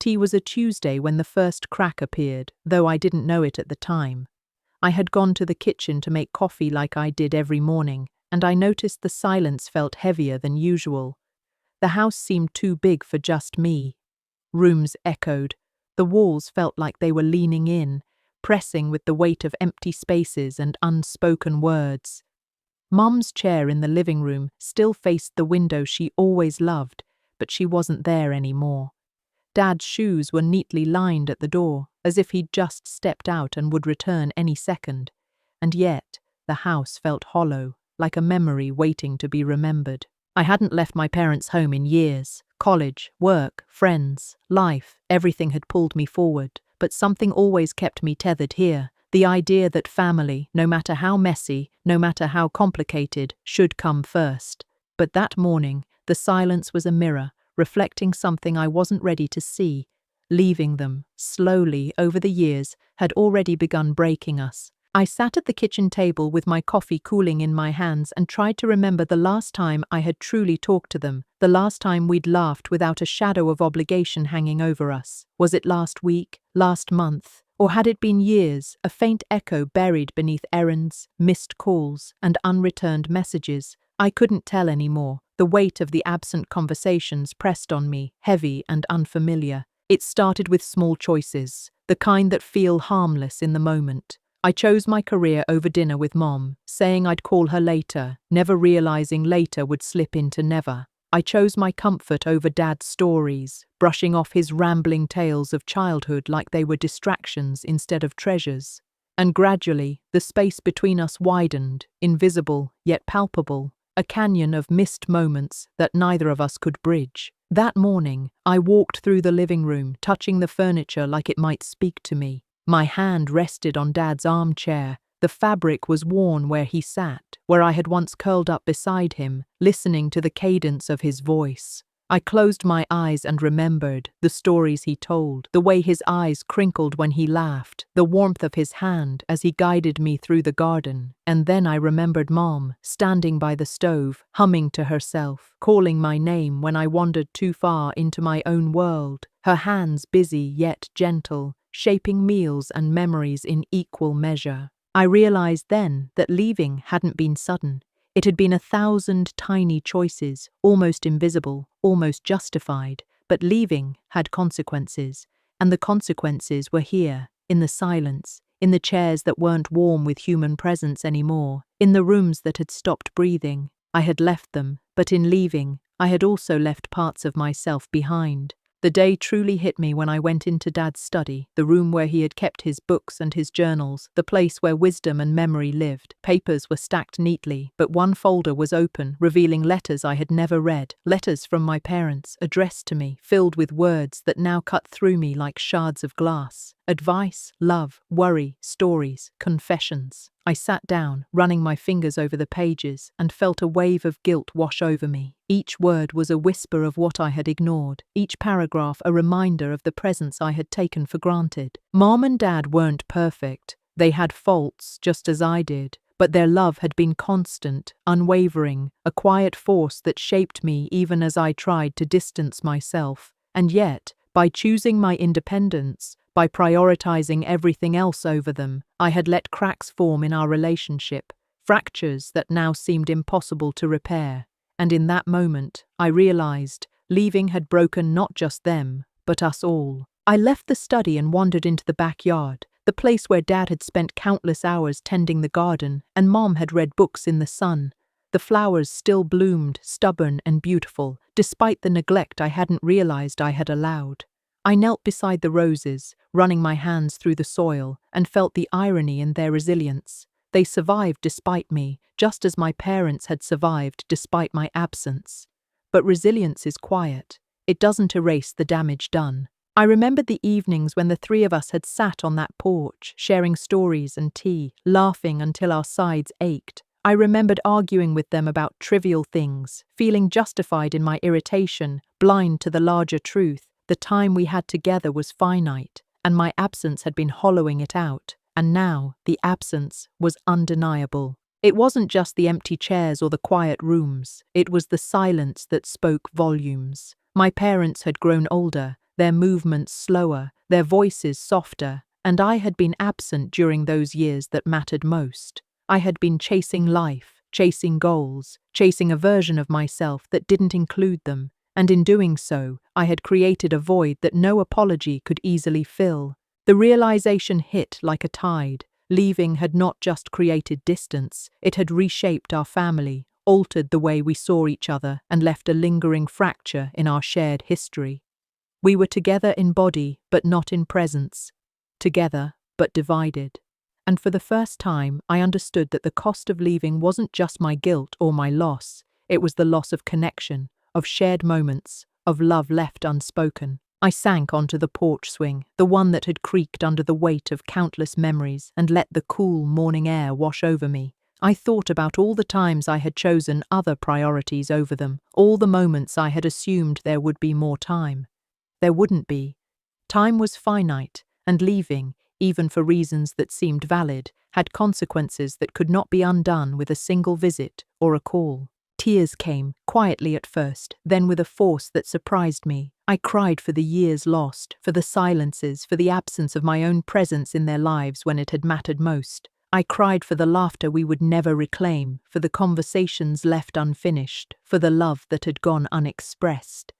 It was a Tuesday when the first crack appeared, though I didn't know it at the time. I had gone to the kitchen to make coffee like I did every morning, and I noticed the silence felt heavier than usual. The house seemed too big for just me. Rooms echoed. The walls felt like they were leaning in, pressing with the weight of empty spaces and unspoken words. Mum's chair in the living room still faced the window she always loved, but she wasn't there anymore. Dad's shoes were neatly lined at the door, as if he'd just stepped out and would return any second. And yet, the house felt hollow, like a memory waiting to be remembered. I hadn't left my parents' home in years. College, work, friends, life, everything had pulled me forward, but something always kept me tethered here. The idea that family, no matter how messy, no matter how complicated, should come first. But that morning, the silence was a mirror, reflecting something I wasn't ready to see. Leaving them, slowly, over the years, had already begun breaking us. I sat at the kitchen table with my coffee cooling in my hands and tried to remember the last time I had truly talked to them, the last time we'd laughed without a shadow of obligation hanging over us. Was it last week, last month? Or had it been years, a faint echo buried beneath errands, missed calls, and unreturned messages? I couldn't tell anymore. The weight of the absent conversations pressed on me, heavy and unfamiliar. It started with small choices, the kind that feel harmless in the moment. I chose my career over dinner with Mom, saying I'd call her later, never realizing later would slip into never. I chose my comfort over Dad's stories, brushing off his rambling tales of childhood like they were distractions instead of treasures. And gradually, the space between us widened, invisible yet palpable, a canyon of missed moments that neither of us could bridge. That morning, I walked through the living room, touching the furniture like it might speak to me. My hand rested on Dad's armchair. The fabric was worn where he sat, where I had once curled up beside him, listening to the cadence of his voice. I closed my eyes and remembered the stories he told, the way his eyes crinkled when he laughed, the warmth of his hand as he guided me through the garden. And then I remembered Mom, standing by the stove, humming to herself, calling my name when I wandered too far into my own world, her hands busy yet gentle, shaping meals and memories in equal measure. I realized then that leaving hadn't been sudden. It had been 1,000 tiny choices, almost invisible, almost justified, but leaving had consequences, and the consequences were here, in the silence, in the chairs that weren't warm with human presence anymore, in the rooms that had stopped breathing. I had left them, but in leaving, I had also left parts of myself behind. The day truly hit me when I went into Dad's study, the room where he had kept his books and his journals, the place where wisdom and memory lived. Papers were stacked neatly, but one folder was open, revealing letters I had never read, letters from my parents, addressed to me, filled with words that now cut through me like shards of glass. Advice, love, worry, stories, confessions. I sat down, running my fingers over the pages, and felt a wave of guilt wash over me. Each word was a whisper of what I had ignored, each paragraph a reminder of the presence I had taken for granted. Mom and Dad weren't perfect. They had faults, just as I did, but their love had been constant, unwavering, a quiet force that shaped me even as I tried to distance myself. And yet, by choosing my independence, by prioritizing everything else over them, I had let cracks form in our relationship, fractures that now seemed impossible to repair. And in that moment, I realized leaving had broken not just them, but us all. I left the study and wandered into the backyard, the place where Dad had spent countless hours tending the garden, and Mom had read books in the sun. The flowers still bloomed, stubborn and beautiful, despite the neglect I hadn't realized I had allowed. I knelt beside the roses, running my hands through the soil, and felt the irony in their resilience. They survived despite me, just as my parents had survived despite my absence. But resilience is quiet. It doesn't erase the damage done. I remembered the evenings when the three of us had sat on that porch, sharing stories and tea, laughing until our sides ached. I remembered arguing with them about trivial things, feeling justified in my irritation, blind to the larger truth. The time we had together was finite, and my absence had been hollowing it out, and now the absence was undeniable. It wasn't just the empty chairs or the quiet rooms, it was the silence that spoke volumes. My parents had grown older, their movements slower, their voices softer, and I had been absent during those years that mattered most. I had been chasing life, chasing goals, chasing a version of myself that didn't include them, and in doing so, I had created a void that no apology could easily fill. The realization hit like a tide. Leaving had not just created distance, it had reshaped our family, altered the way we saw each other, and left a lingering fracture in our shared history. We were together in body, but not in presence. Together, but divided. And for the first time, I understood that the cost of leaving wasn't just my guilt or my loss, it was the loss of connection, of shared moments, of love left unspoken. I sank onto the porch swing, the one that had creaked under the weight of countless memories, and let the cool morning air wash over me. I thought about all the times I had chosen other priorities over them, all the moments I had assumed there would be more time. There wouldn't be. Time was finite, and leaving, even for reasons that seemed valid, had consequences that could not be undone with a single visit or a call. Tears came, quietly at first, then with a force that surprised me. I cried for the years lost, for the silences, for the absence of my own presence in their lives when it had mattered most. I cried for the laughter we would never reclaim, for the conversations left unfinished, for the love that had gone unexpressed.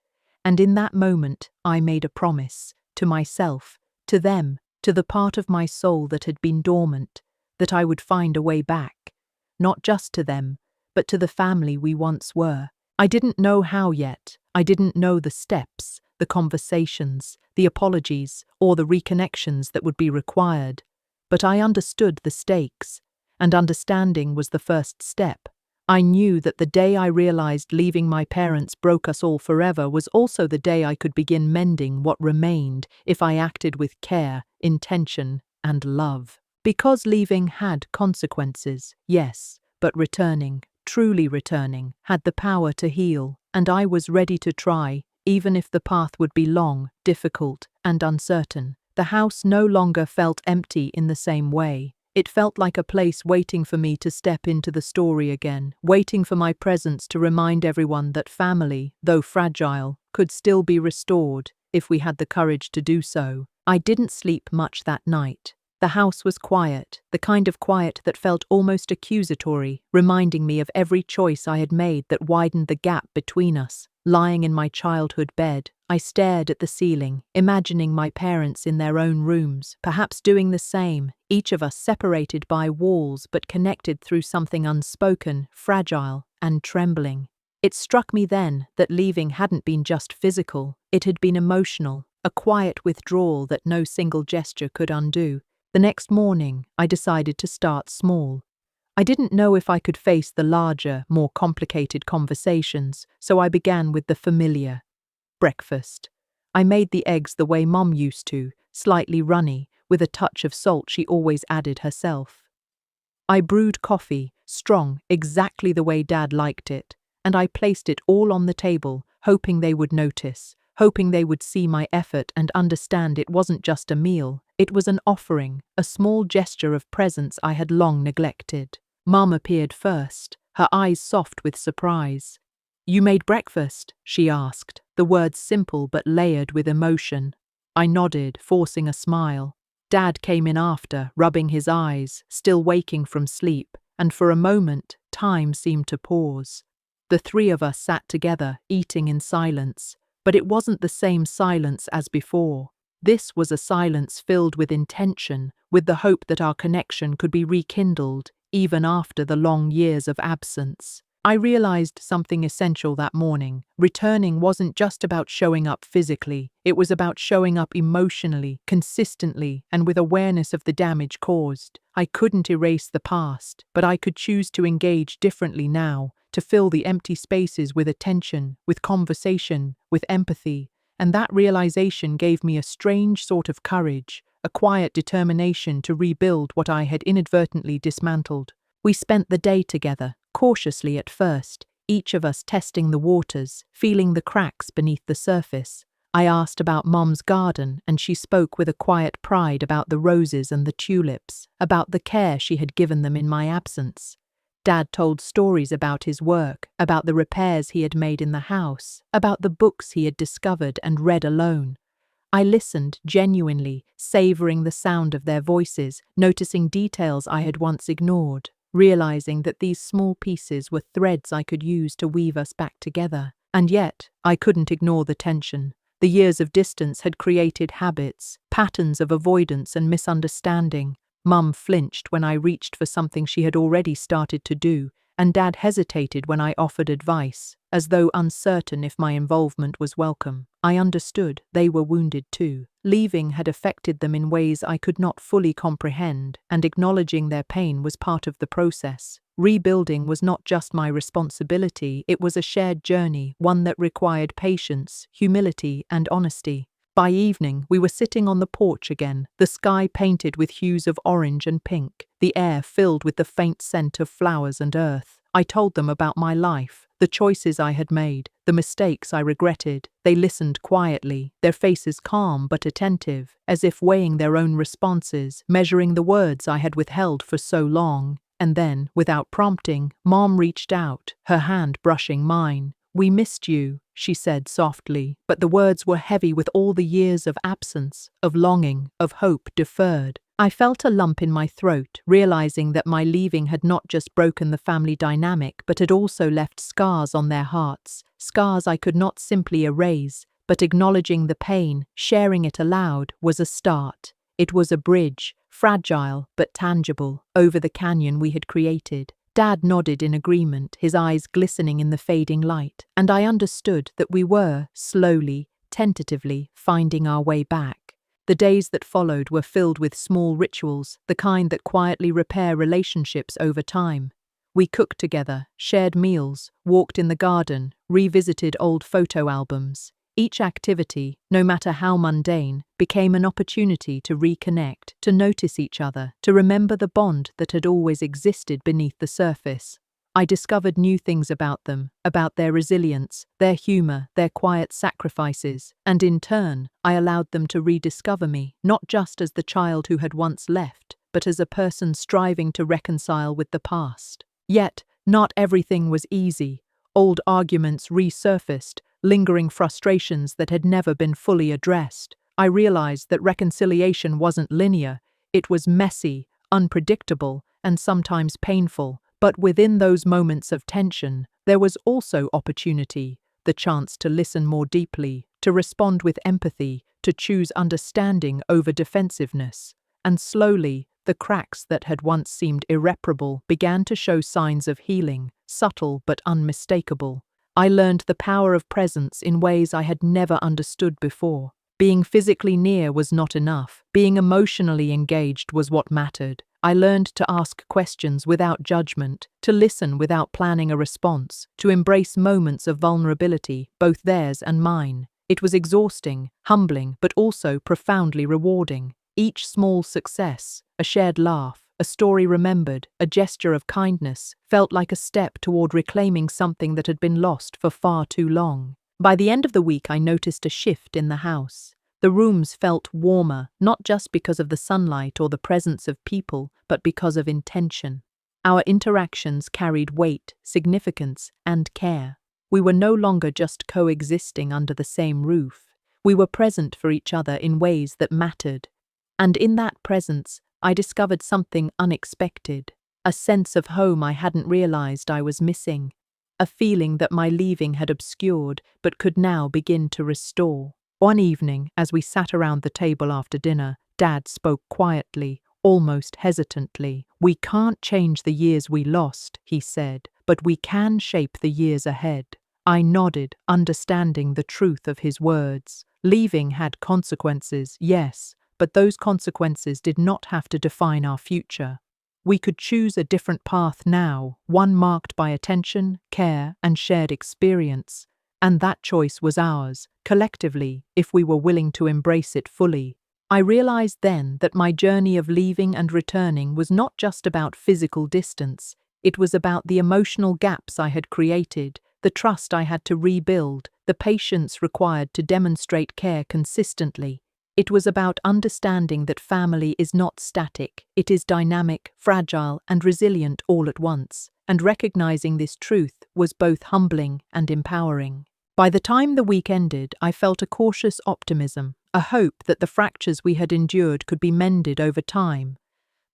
And in that moment, I made a promise, to myself, to them, to the part of my soul that had been dormant, that I would find a way back. Not just to them, but to the family we once were. I didn't know how yet. I didn't know the steps, the conversations, the apologies, or the reconnections that would be required. But I understood the stakes, and understanding was the first step. I knew that the day I realized leaving my parents broke us all forever was also the day I could begin mending what remained if I acted with care, intention, and love. Because leaving had consequences, yes, but returning, truly returning, had the power to heal, and I was ready to try, even if the path would be long, difficult, and uncertain. The house no longer felt empty in the same way. It felt like a place waiting for me to step into the story again, waiting for my presence to remind everyone that family, though fragile, could still be restored if we had the courage to do so. I didn't sleep much that night. The house was quiet, the kind of quiet that felt almost accusatory, reminding me of every choice I had made that widened the gap between us. Lying in my childhood bed, I stared at the ceiling, imagining my parents in their own rooms, perhaps doing the same, each of us separated by walls but connected through something unspoken, fragile, and trembling. It struck me then that leaving hadn't been just physical, it had been emotional, a quiet withdrawal that no single gesture could undo. The next morning, I decided to start small. I didn't know if I could face the larger, more complicated conversations, so I began with the familiar. Breakfast. I made the eggs the way Mum used to, slightly runny, with a touch of salt she always added herself. I brewed coffee, strong, exactly the way Dad liked it, and I placed it all on the table, hoping they would notice, hoping they would see my effort and understand it wasn't just a meal, it was an offering, a small gesture of presence I had long neglected. Mum appeared first, her eyes soft with surprise. "You made breakfast?" she asked, the words simple but layered with emotion. I nodded, forcing a smile. Dad came in after, rubbing his eyes, still waking from sleep, and for a moment, time seemed to pause. The three of us sat together, eating in silence, but it wasn't the same silence as before. This was a silence filled with intention, with the hope that our connection could be rekindled, even after the long years of absence. I realized something essential that morning. Returning wasn't just about showing up physically, it was about showing up emotionally, consistently, and with awareness of the damage caused. I couldn't erase the past, but I could choose to engage differently now, to fill the empty spaces with attention, with conversation, with empathy. And that realization gave me a strange sort of courage, a quiet determination to rebuild what I had inadvertently dismantled. We spent the day together, cautiously at first, each of us testing the waters, feeling the cracks beneath the surface. I asked about Mom's garden, and she spoke with a quiet pride about the roses and the tulips, about the care she had given them in my absence. Dad told stories about his work, about the repairs he had made in the house, about the books he had discovered and read alone. I listened genuinely, savoring the sound of their voices, noticing details I had once ignored, realizing that these small pieces were threads I could use to weave us back together. And yet, I couldn't ignore the tension. The years of distance had created habits, patterns of avoidance and misunderstanding. Mum flinched when I reached for something she had already started to do, and Dad hesitated when I offered advice, as though uncertain if my involvement was welcome. I understood they were wounded too. Leaving had affected them in ways I could not fully comprehend, and acknowledging their pain was part of the process. Rebuilding was not just my responsibility, it was a shared journey, one that required patience, humility, and honesty. By evening, we were sitting on the porch again, the sky painted with hues of orange and pink, the air filled with the faint scent of flowers and earth. I told them about my life, the choices I had made, the mistakes I regretted. They listened quietly, their faces calm but attentive, as if weighing their own responses, measuring the words I had withheld for so long. And then, without prompting, Mom reached out, her hand brushing mine. "We missed you," she said softly, but the words were heavy with all the years of absence, of longing, of hope deferred. I felt a lump in my throat, realizing that my leaving had not just broken the family dynamic, but had also left scars on their hearts, scars I could not simply erase, but acknowledging the pain, sharing it aloud, was a start. It was a bridge, fragile but tangible, over the canyon we had created. Dad nodded in agreement, his eyes glistening in the fading light, and I understood that we were, slowly, tentatively, finding our way back. The days that followed were filled with small rituals, the kind that quietly repair relationships over time. We cooked together, shared meals, walked in the garden, revisited old photo albums. Each activity, no matter how mundane, became an opportunity to reconnect, to notice each other, to remember the bond that had always existed beneath the surface. I discovered new things about them, about their resilience, their humor, their quiet sacrifices, and in turn, I allowed them to rediscover me, not just as the child who had once left, but as a person striving to reconcile with the past. Yet, not everything was easy. Old arguments resurfaced, lingering frustrations that had never been fully addressed. I realized that reconciliation wasn't linear, it was messy, unpredictable, and sometimes painful. But within those moments of tension, there was also opportunity, the chance to listen more deeply, to respond with empathy, to choose understanding over defensiveness. And slowly, the cracks that had once seemed irreparable began to show signs of healing, subtle but unmistakable. I learned the power of presence in ways I had never understood before. Being physically near was not enough. Being emotionally engaged was what mattered. I learned to ask questions without judgment, to listen without planning a response, to embrace moments of vulnerability, both theirs and mine. It was exhausting, humbling, but also profoundly rewarding. Each small success, a shared laugh, a story remembered, a gesture of kindness, felt like a step toward reclaiming something that had been lost for far too long. By the end of the week, I noticed a shift in the house. The rooms felt warmer, not just because of the sunlight or the presence of people, but because of intention. Our interactions carried weight, significance, and care. We were no longer just coexisting under the same roof. We were present for each other in ways that mattered. And in that presence, I discovered something unexpected, a sense of home I hadn't realized I was missing, a feeling that my leaving had obscured but could now begin to restore. One evening, as we sat around the table after dinner, Dad spoke quietly, almost hesitantly. "We can't change the years we lost," he said, "but we can shape the years ahead." I nodded, understanding the truth of his words. Leaving had consequences, yes, but those consequences did not have to define our future. We could choose a different path now, one marked by attention, care, and shared experience. And that choice was ours, collectively, if we were willing to embrace it fully. I realized then that my journey of leaving and returning was not just about physical distance. It was about the emotional gaps I had created, the trust I had to rebuild, the patience required to demonstrate care consistently. It was about understanding that family is not static, it is dynamic, fragile, and resilient all at once, and recognizing this truth was both humbling and empowering. By the time the week ended, I felt a cautious optimism, a hope that the fractures we had endured could be mended over time.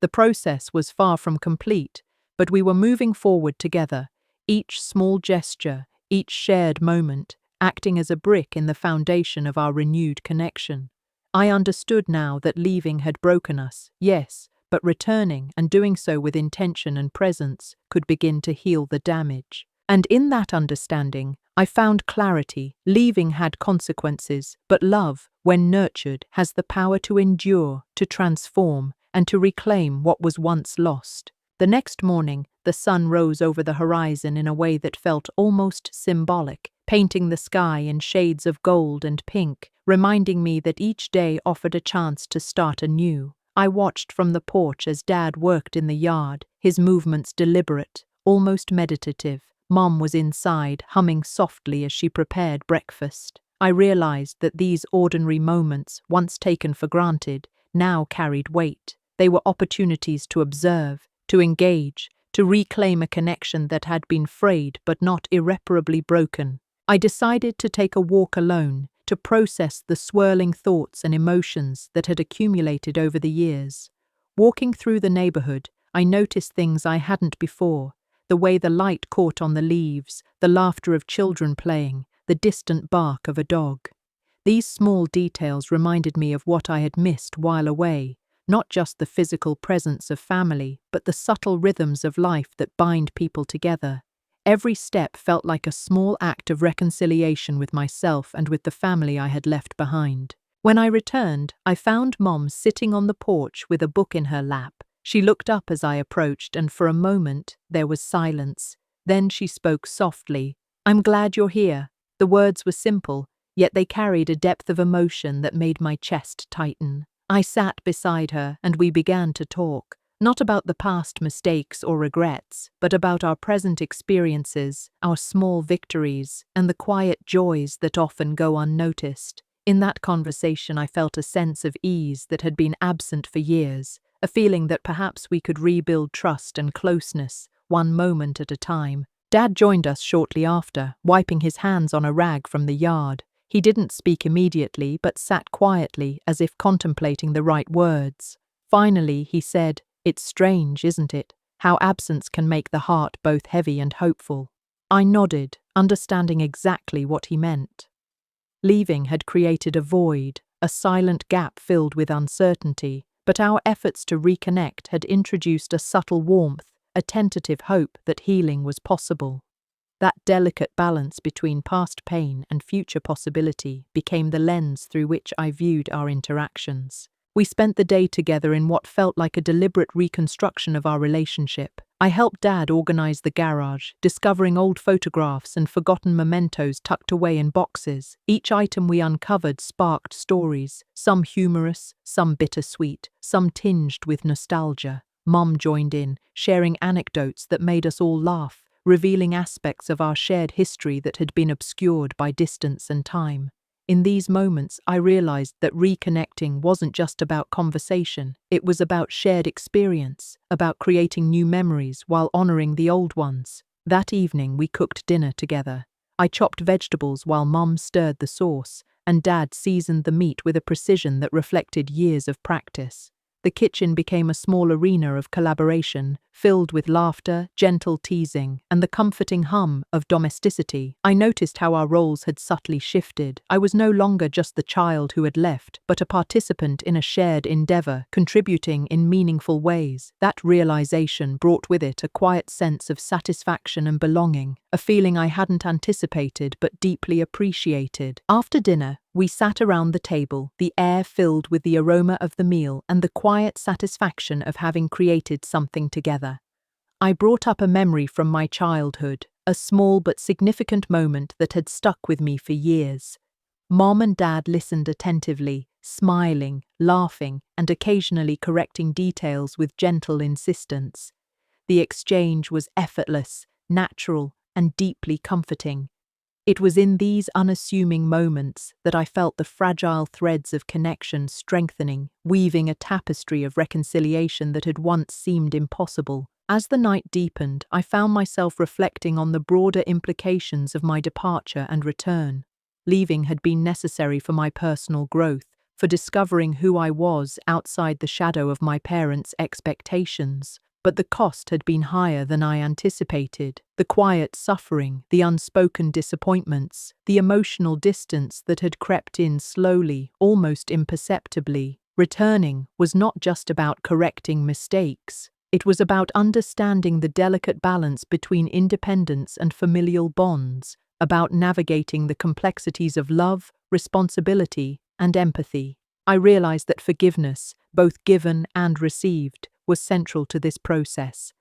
The process was far from complete, but we were moving forward together, each small gesture, each shared moment, acting as a brick in the foundation of our renewed connection. I understood now that leaving had broken us, yes, but returning, and doing so with intention and presence, could begin to heal the damage. And in that understanding, I found clarity. Leaving had consequences, but love, when nurtured, has the power to endure, to transform, and to reclaim what was once lost. The next morning, the sun rose over the horizon in a way that felt almost symbolic, painting the sky in shades of gold and pink, reminding me that each day offered a chance to start anew. I watched from the porch as Dad worked in the yard, his movements deliberate, almost meditative. Mom was inside, humming softly as she prepared breakfast. I realized that these ordinary moments, once taken for granted, now carried weight. They were opportunities to observe, to engage, to reclaim a connection that had been frayed but not irreparably broken. I decided to take a walk alone, to process the swirling thoughts and emotions that had accumulated over the years. Walking through the neighborhood, I noticed things I hadn't before: the way the light caught on the leaves, the laughter of children playing, the distant bark of a dog. These small details reminded me of what I had missed while away, not just the physical presence of family, but the subtle rhythms of life that bind people together. Every step felt like a small act of reconciliation with myself and with the family I had left behind. When I returned, I found Mom sitting on the porch with a book in her lap. She looked up as I approached, and for a moment there was silence. Then she spoke softly. "I'm glad you're here." The words were simple, yet they carried a depth of emotion that made my chest tighten. I sat beside her, and we began to talk, not about the past mistakes or regrets, but about our present experiences, our small victories, and the quiet joys that often go unnoticed. In that conversation, I felt a sense of ease that had been absent for years, a feeling that perhaps we could rebuild trust and closeness, one moment at a time. Dad joined us shortly after, wiping his hands on a rag from the yard. He didn't speak immediately, but sat quietly, as if contemplating the right words. Finally, he said, "It's strange, isn't it, how absence can make the heart both heavy and hopeful?" I nodded, understanding exactly what he meant. Leaving had created a void, a silent gap filled with uncertainty, but our efforts to reconnect had introduced a subtle warmth, a tentative hope that healing was possible. That delicate balance between past pain and future possibility became the lens through which I viewed our interactions. We spent the day together in what felt like a deliberate reconstruction of our relationship. I helped Dad organize the garage, discovering old photographs and forgotten mementos tucked away in boxes. Each item we uncovered sparked stories, some humorous, some bittersweet, some tinged with nostalgia. Mom joined in, sharing anecdotes that made us all laugh, revealing aspects of our shared history that had been obscured by distance and time. In these moments, I realized that reconnecting wasn't just about conversation. It was about shared experience, about creating new memories while honoring the old ones. That evening, we cooked dinner together. I chopped vegetables while Mom stirred the sauce, and Dad seasoned the meat with a precision that reflected years of practice. The kitchen became a small arena of collaboration, filled with laughter, gentle teasing, and the comforting hum of domesticity. I noticed how our roles had subtly shifted. I was no longer just the child who had left, but a participant in a shared endeavor, contributing in meaningful ways. That realization brought with it a quiet sense of satisfaction and belonging, a feeling I hadn't anticipated but deeply appreciated. After dinner, we sat around the table, the air filled with the aroma of the meal and the quiet satisfaction of having created something together. I brought up a memory from my childhood, a small but significant moment that had stuck with me for years. Mom and Dad listened attentively, smiling, laughing, and occasionally correcting details with gentle insistence. The exchange was effortless, natural, and deeply comforting. It was in these unassuming moments that I felt the fragile threads of connection strengthening, weaving a tapestry of reconciliation that had once seemed impossible. As the night deepened, I found myself reflecting on the broader implications of my departure and return. Leaving had been necessary for my personal growth, for discovering who I was outside the shadow of my parents' expectations. But the cost had been higher than I anticipated. The quiet suffering, the unspoken disappointments, the emotional distance that had crept in slowly, almost imperceptibly. Returning was not just about correcting mistakes. It was about understanding the delicate balance between independence and familial bonds, about navigating the complexities of love, responsibility, and empathy. I realized that forgiveness, both given and received, was central to this process.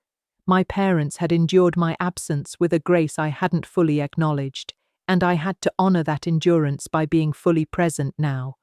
My parents had endured my absence with a grace I hadn't fully acknowledged, and I had to honor that endurance by being fully present now.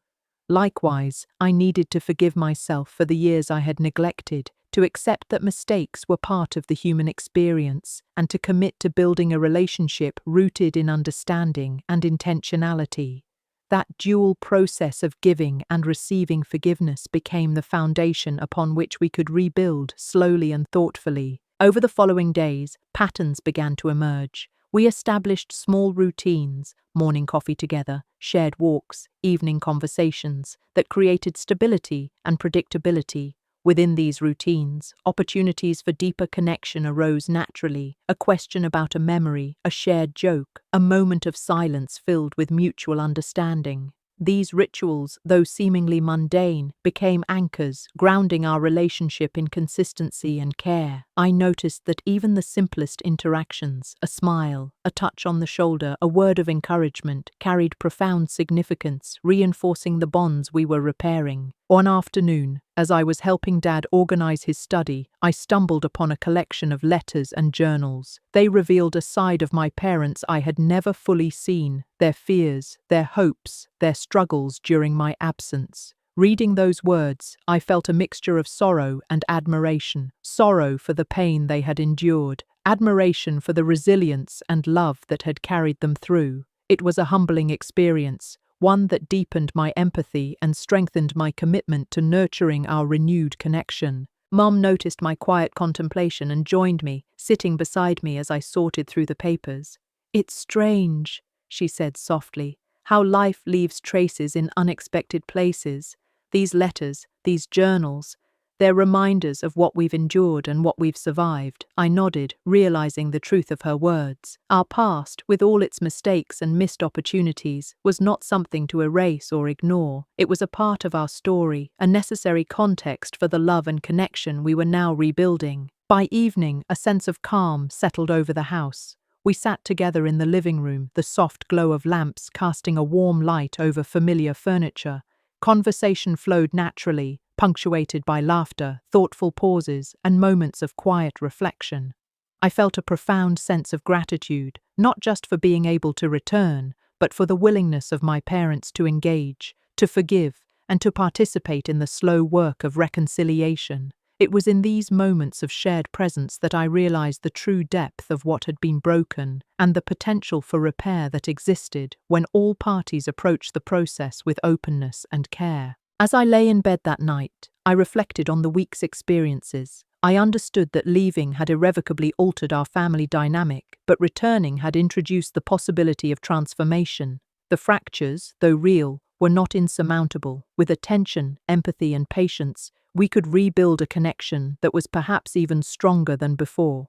Likewise, I needed to forgive myself for the years I had neglected, to accept that mistakes were part of the human experience, and to commit to building a relationship rooted in understanding and intentionality. That dual process of giving and receiving forgiveness became the foundation upon which we could rebuild slowly and thoughtfully. Over the following days, patterns began to emerge. We established small routines, morning coffee together, shared walks, evening conversations, that created stability and predictability. Within these routines, opportunities for deeper connection arose naturally, a question about a memory, a shared joke, a moment of silence filled with mutual understanding. These rituals, though seemingly mundane, became anchors, grounding our relationship in consistency and care. I noticed that even the simplest interactions, a smile, a touch on the shoulder, a word of encouragement, carried profound significance, reinforcing the bonds we were repairing. One afternoon, as I was helping Dad organize his study, I stumbled upon a collection of letters and journals. They revealed a side of my parents I had never fully seen, their fears, their hopes, their struggles during my absence. Reading those words, I felt a mixture of sorrow and admiration. Sorrow for the pain they had endured, admiration for the resilience and love that had carried them through. It was a humbling experience, one that deepened my empathy and strengthened my commitment to nurturing our renewed connection. Mom noticed my quiet contemplation and joined me, sitting beside me as I sorted through the papers. "It's strange," she said softly, "how life leaves traces in unexpected places. These letters, these journals, they're reminders of what we've endured and what we've survived." I nodded, realizing the truth of her words. Our past, with all its mistakes and missed opportunities, was not something to erase or ignore. It was a part of our story, a necessary context for the love and connection we were now rebuilding. By evening, a sense of calm settled over the house. We sat together in the living room, the soft glow of lamps casting a warm light over familiar furniture. Conversation flowed naturally, punctuated by laughter, thoughtful pauses, and moments of quiet reflection. I felt a profound sense of gratitude, not just for being able to return, but for the willingness of my parents to engage, to forgive, and to participate in the slow work of reconciliation. It was in these moments of shared presence that I realized the true depth of what had been broken and the potential for repair that existed when all parties approached the process with openness and care. As I lay in bed that night, I reflected on the week's experiences. I understood that leaving had irrevocably altered our family dynamic, but returning had introduced the possibility of transformation. The fractures, though real, were not insurmountable. With attention, empathy, and patience, we could rebuild a connection that was perhaps even stronger than before.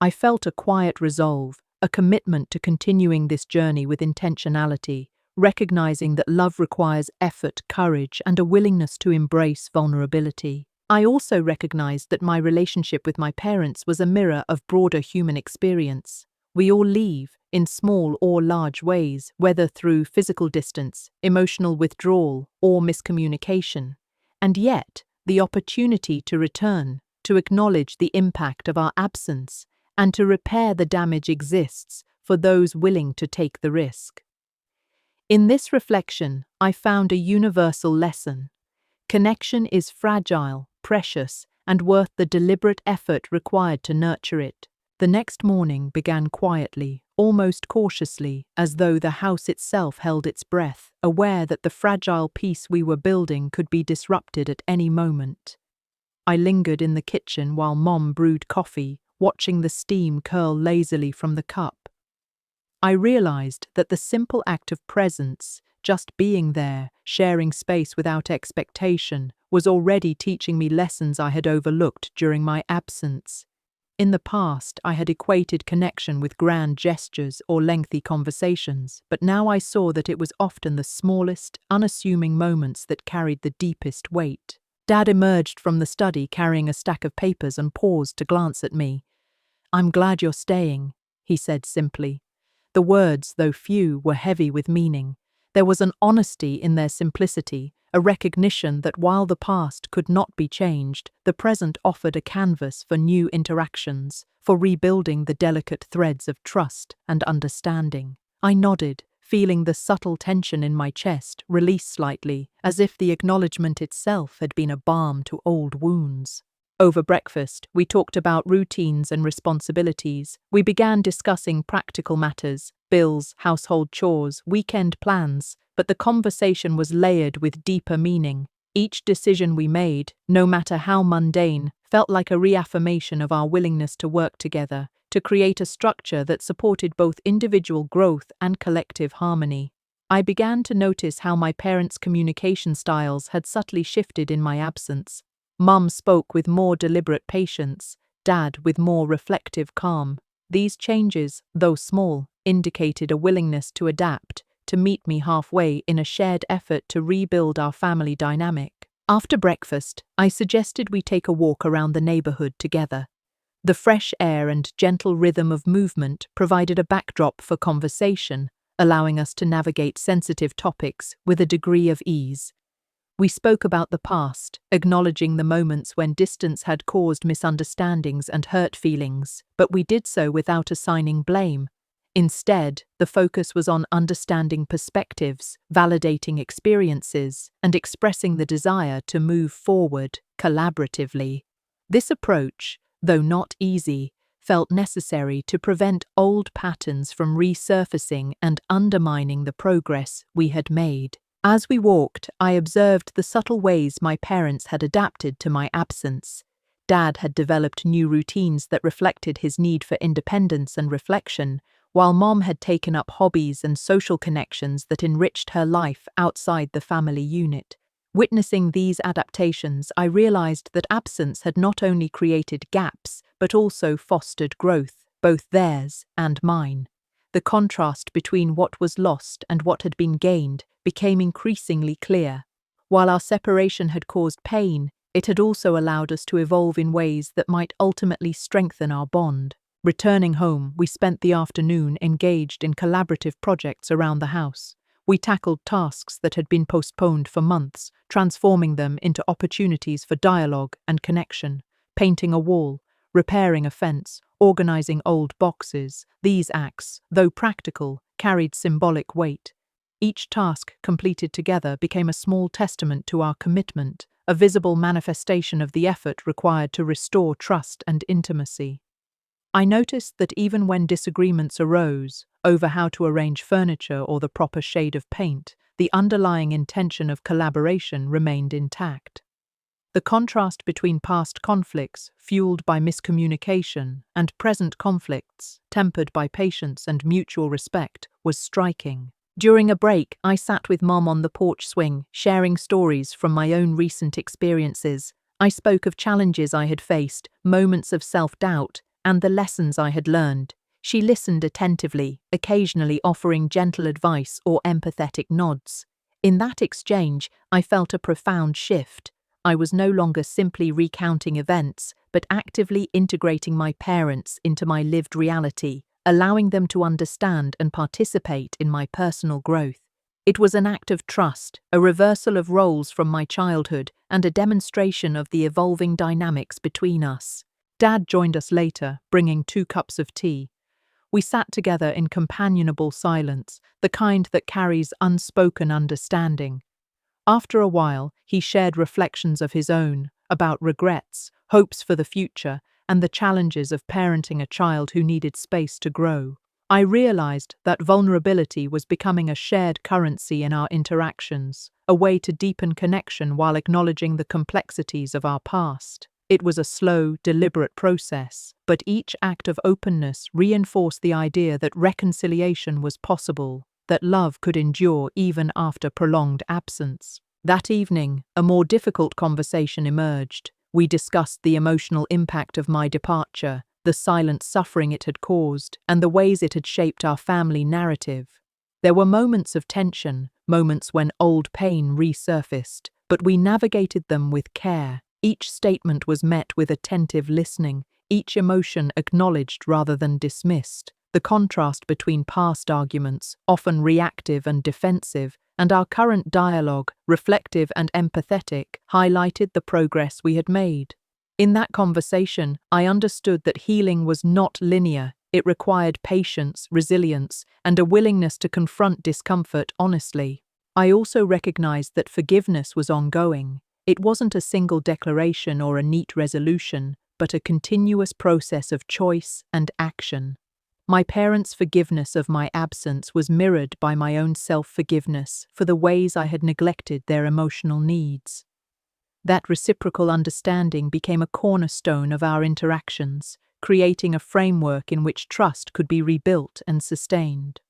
I felt a quiet resolve, a commitment to continuing this journey with intentionality, recognizing that love requires effort, courage, and a willingness to embrace vulnerability. I also recognized that my relationship with my parents was a mirror of broader human experience. We all leave, in small or large ways, whether through physical distance, emotional withdrawal, or miscommunication. And yet, the opportunity to return, to acknowledge the impact of our absence, and to repair the damage exists for those willing to take the risk. In this reflection, I found a universal lesson. Connection is fragile, precious, and worth the deliberate effort required to nurture it. The next morning began quietly, almost cautiously, as though the house itself held its breath, aware that the fragile peace we were building could be disrupted at any moment. I lingered in the kitchen while Mom brewed coffee, watching the steam curl lazily from the cup. I realized that the simple act of presence, Just being there, sharing space without expectation, was already teaching me lessons I had overlooked during my absence. In the past, I had equated connection with grand gestures or lengthy conversations, but now I saw that it was often the smallest, unassuming moments that carried the deepest weight. Dad emerged from the study carrying a stack of papers and paused to glance at me. "I'm glad you're staying," he said simply. The words, though few, were heavy with meaning. There was an honesty in their simplicity, a recognition that while the past could not be changed, the present offered a canvas for new interactions, for rebuilding the delicate threads of trust and understanding. I nodded, feeling the subtle tension in my chest release slightly, as if the acknowledgement itself had been a balm to old wounds. Over breakfast, we talked about routines and responsibilities. We began discussing practical matters, bills, household chores, weekend plans, but the conversation was layered with deeper meaning. Each decision we made, no matter how mundane, felt like a reaffirmation of our willingness to work together, to create a structure that supported both individual growth and collective harmony. I began to notice how my parents' communication styles had subtly shifted in my absence. Mum spoke with more deliberate patience, Dad with more reflective calm. These changes, though small, indicated a willingness to adapt, to meet me halfway in a shared effort to rebuild our family dynamic. After breakfast, I suggested we take a walk around the neighborhood together. The fresh air and gentle rhythm of movement provided a backdrop for conversation, allowing us to navigate sensitive topics with a degree of ease. We spoke about the past, acknowledging the moments when distance had caused misunderstandings and hurt feelings, but we did so without assigning blame. Instead, the focus was on understanding perspectives, validating experiences, and expressing the desire to move forward collaboratively. This approach, though not easy, felt necessary to prevent old patterns from resurfacing and undermining the progress we had made. As we walked, I observed the subtle ways my parents had adapted to my absence. Dad had developed new routines that reflected his need for independence and reflection, while Mom had taken up hobbies and social connections that enriched her life outside the family unit. Witnessing these adaptations, I realized that absence had not only created gaps, but also fostered growth, both theirs and mine. The contrast between what was lost and what had been gained became increasingly clear. While our separation had caused pain, it had also allowed us to evolve in ways that might ultimately strengthen our bond. Returning home, we spent the afternoon engaged in collaborative projects around the house. We tackled tasks that had been postponed for months, transforming them into opportunities for dialogue and connection. Painting a wall, repairing a fence, organizing old boxes. These acts, though practical, carried symbolic weight. Each task completed together became a small testament to our commitment, a visible manifestation of the effort required to restore trust and intimacy. I noticed that even when disagreements arose over how to arrange furniture or the proper shade of paint, the underlying intention of collaboration remained intact. The contrast between past conflicts, fueled by miscommunication, and present conflicts, tempered by patience and mutual respect, was striking. During a break, I sat with Mom on the porch swing, sharing stories from my own recent experiences. I spoke of challenges I had faced, moments of self-doubt, and the lessons I had learned. She listened attentively, occasionally offering gentle advice or empathetic nods. In that exchange, I felt a profound shift. I was no longer simply recounting events, but actively integrating my parents into my lived reality, allowing them to understand and participate in my personal growth. It was an act of trust, a reversal of roles from my childhood, and a demonstration of the evolving dynamics between us. Dad joined us later, bringing 2 cups of tea. We sat together in companionable silence, the kind that carries unspoken understanding. After a while, he shared reflections of his own, about regrets, hopes for the future, and the challenges of parenting a child who needed space to grow. I realized that vulnerability was becoming a shared currency in our interactions, a way to deepen connection while acknowledging the complexities of our past. It was a slow, deliberate process, but each act of openness reinforced the idea that reconciliation was possible, that love could endure even after prolonged absence. That evening, a more difficult conversation emerged. We discussed the emotional impact of my departure, the silent suffering it had caused, and the ways it had shaped our family narrative. There were moments of tension, moments when old pain resurfaced, but we navigated them with care. Each statement was met with attentive listening, each emotion acknowledged rather than dismissed. The contrast between past arguments, often reactive and defensive, and our current dialogue, reflective and empathetic, highlighted the progress we had made. In that conversation, I understood that healing was not linear. It required patience, resilience, and a willingness to confront discomfort honestly. I also recognized that forgiveness was ongoing. It wasn't a single declaration or a neat resolution, but a continuous process of choice and action. My parents' forgiveness of my absence was mirrored by my own self-forgiveness for the ways I had neglected their emotional needs. That reciprocal understanding became a cornerstone of our interactions, creating a framework in which trust could be rebuilt and sustained.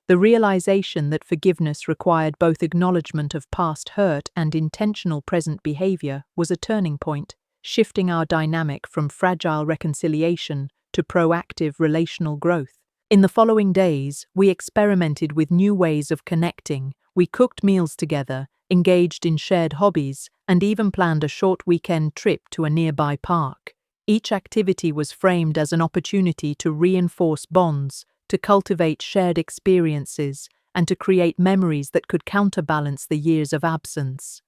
The realization that forgiveness required both acknowledgement of past hurt and intentional present behavior was a turning point, shifting our dynamic from fragile reconciliation to proactive relational growth. In the following days, we experimented with new ways of connecting. We cooked meals together, engaged in shared hobbies, and even planned a short weekend trip to a nearby park. Each activity was framed as an opportunity to reinforce bonds, to cultivate shared experiences, and to create memories that could counterbalance the years of absence.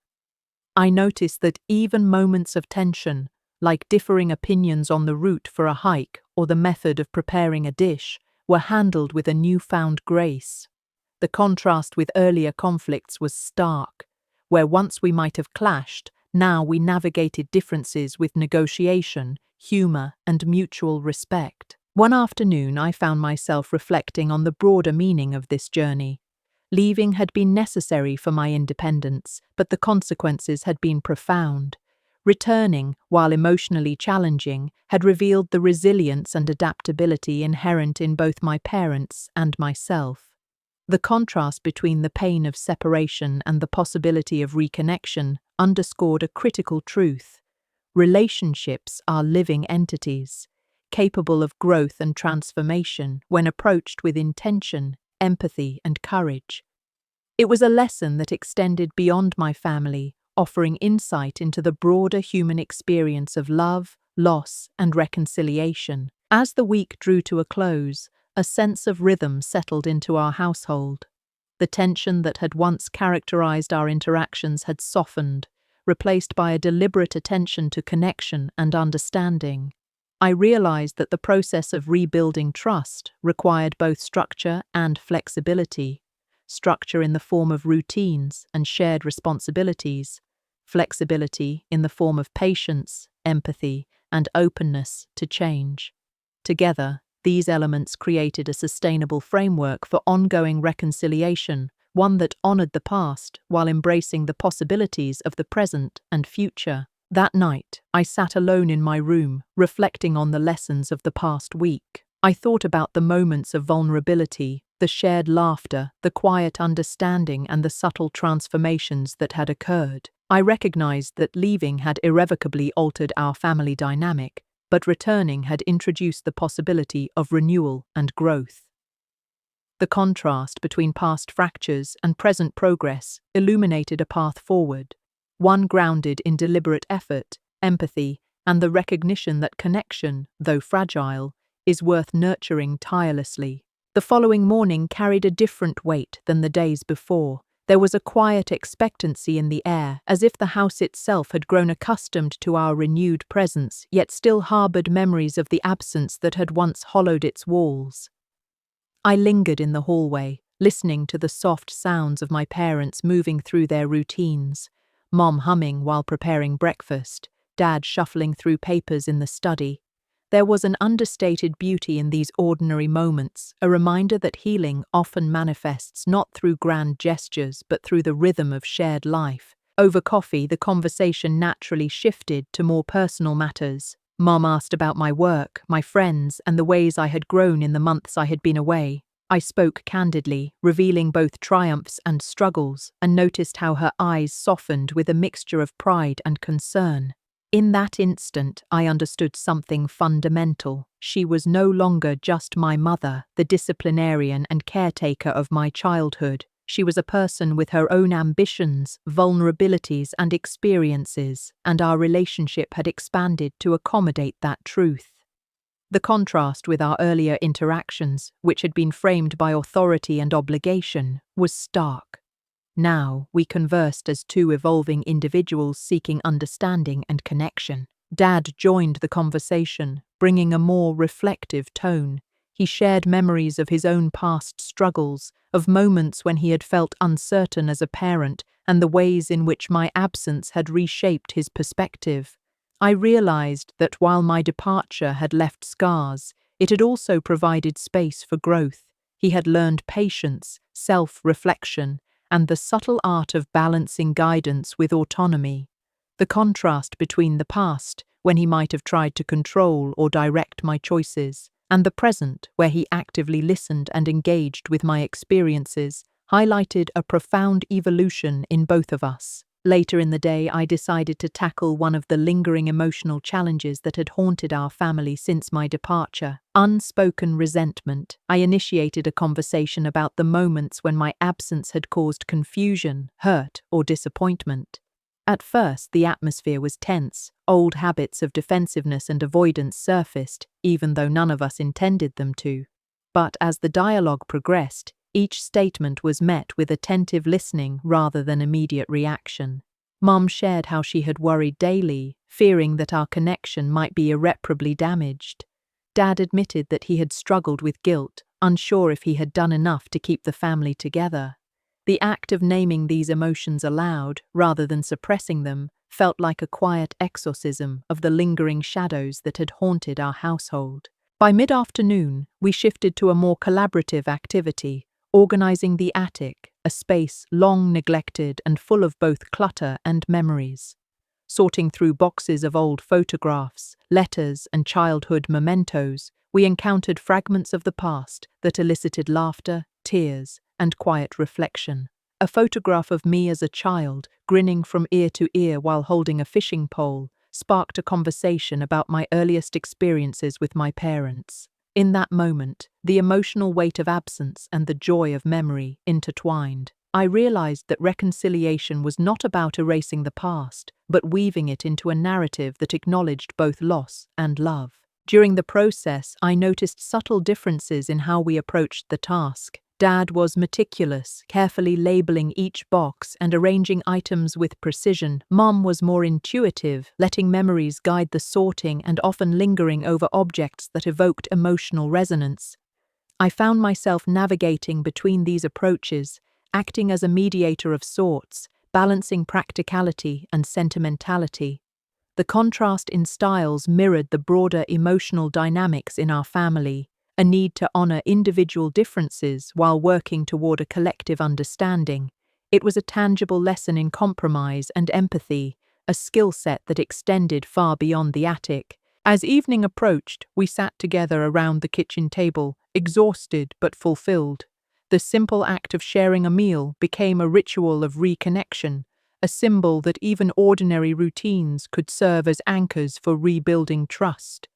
I noticed that even moments of tension, like differing opinions on the route for a hike or the method of preparing a dish, were handled with a newfound grace. The contrast with earlier conflicts was stark. Where once we might have clashed, now we navigated differences with negotiation, humor, and mutual respect. One afternoon, I found myself reflecting on the broader meaning of this journey. Leaving had been necessary for my independence, but the consequences had been profound. Returning, while emotionally challenging, had revealed the resilience and adaptability inherent in both my parents and myself. The contrast between the pain of separation and the possibility of reconnection underscored a critical truth. Relationships are living entities, capable of growth and transformation when approached with intention, empathy, and courage. It was a lesson that extended beyond my family, offering insight into the broader human experience of love, loss, and reconciliation. As the week drew to a close, a sense of rhythm settled into our household. The tension that had once characterized our interactions had softened, replaced by a deliberate attention to connection and understanding. I realized that the process of rebuilding trust required both structure and flexibility. Structure in the form of routines and shared responsibilities, flexibility in the form of patience, empathy, and openness to change. Together, these elements created a sustainable framework for ongoing reconciliation, one that honored the past while embracing the possibilities of the present and future. That night, I sat alone in my room, reflecting on the lessons of the past week. I thought about the moments of vulnerability, the shared laughter, the quiet understanding, and the subtle transformations that had occurred. I recognized that leaving had irrevocably altered our family dynamic, but returning had introduced the possibility of renewal and growth. The contrast between past fractures and present progress illuminated a path forward, one grounded in deliberate effort, empathy, and the recognition that connection, though fragile, is worth nurturing tirelessly. The following morning carried a different weight than the days before. There was a quiet expectancy in the air, as if the house itself had grown accustomed to our renewed presence, yet still harbored memories of the absence that had once hollowed its walls. I lingered in the hallway, listening to the soft sounds of my parents moving through their routines, Mom humming while preparing breakfast, Dad shuffling through papers in the study. There was an understated beauty in these ordinary moments, a reminder that healing often manifests not through grand gestures but through the rhythm of shared life. Over coffee, the conversation naturally shifted to more personal matters. Mom asked about my work, my friends, and the ways I had grown in the months I had been away. I spoke candidly, revealing both triumphs and struggles, and noticed how her eyes softened with a mixture of pride and concern. In that instant, I understood something fundamental. She was no longer just my mother, the disciplinarian and caretaker of my childhood. She was a person with her own ambitions, vulnerabilities, and experiences, and our relationship had expanded to accommodate that truth. The contrast with our earlier interactions, which had been framed by authority and obligation, was stark. Now, we conversed as two evolving individuals seeking understanding and connection. Dad joined the conversation, bringing a more reflective tone. He shared memories of his own past struggles, of moments when he had felt uncertain as a parent, and the ways in which my absence had reshaped his perspective. I realized that while my departure had left scars, it had also provided space for growth. He had learned patience, self-reflection, and the subtle art of balancing guidance with autonomy. The contrast between the past, when he might have tried to control or direct my choices, and the present, where he actively listened and engaged with my experiences, highlighted a profound evolution in both of us. Later in the day, I decided to tackle one of the lingering emotional challenges that had haunted our family since my departure: unspoken resentment. I initiated a conversation about the moments when my absence had caused confusion, hurt, or disappointment. At first, the atmosphere was tense. Old habits of defensiveness and avoidance surfaced, even though none of us intended them to. But as the dialogue progressed, each statement was met with attentive listening rather than immediate reaction. Mom shared how she had worried daily, fearing that our connection might be irreparably damaged. Dad admitted that he had struggled with guilt, unsure if he had done enough to keep the family together. The act of naming these emotions aloud, rather than suppressing them, felt like a quiet exorcism of the lingering shadows that had haunted our household. By mid-afternoon, we shifted to a more collaborative activity: organizing the attic, a space long neglected and full of both clutter and memories. Sorting through boxes of old photographs, letters, and childhood mementos, we encountered fragments of the past that elicited laughter, tears, and quiet reflection. A photograph of me as a child, grinning from ear to ear while holding a fishing pole, sparked a conversation about my earliest experiences with my parents. In that moment, the emotional weight of absence and the joy of memory intertwined. I realized that reconciliation was not about erasing the past, but weaving it into a narrative that acknowledged both loss and love. During the process, I noticed subtle differences in how we approached the task. Dad was meticulous, carefully labeling each box and arranging items with precision. Mom was more intuitive, letting memories guide the sorting and often lingering over objects that evoked emotional resonance. I found myself navigating between these approaches, acting as a mediator of sorts, balancing practicality and sentimentality. The contrast in styles mirrored the broader emotional dynamics in our family: a need to honor individual differences while working toward a collective understanding. It was a tangible lesson in compromise and empathy, a skill set that extended far beyond the attic. As evening approached, we sat together around the kitchen table, exhausted but fulfilled. The simple act of sharing a meal became a ritual of reconnection, a symbol that even ordinary routines could serve as anchors for rebuilding trust.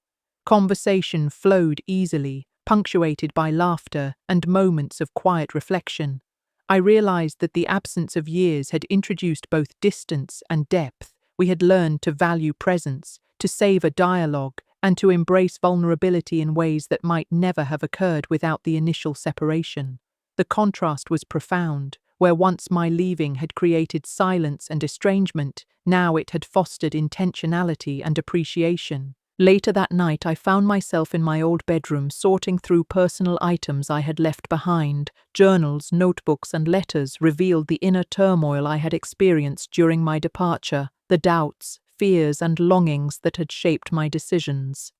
Conversation flowed easily, punctuated by laughter and moments of quiet reflection. I realized that the absence of years had introduced both distance and depth. We had learned to value presence, to savor dialogue, and to embrace vulnerability in ways that might never have occurred without the initial separation. The contrast was profound. Where once my leaving had created silence and estrangement, now it had fostered intentionality and appreciation. Later that night, I found myself in my old bedroom sorting through personal items I had left behind. Journals, notebooks, and letters revealed the inner turmoil I had experienced during my departure, the doubts, fears, and longings that had shaped my decisions.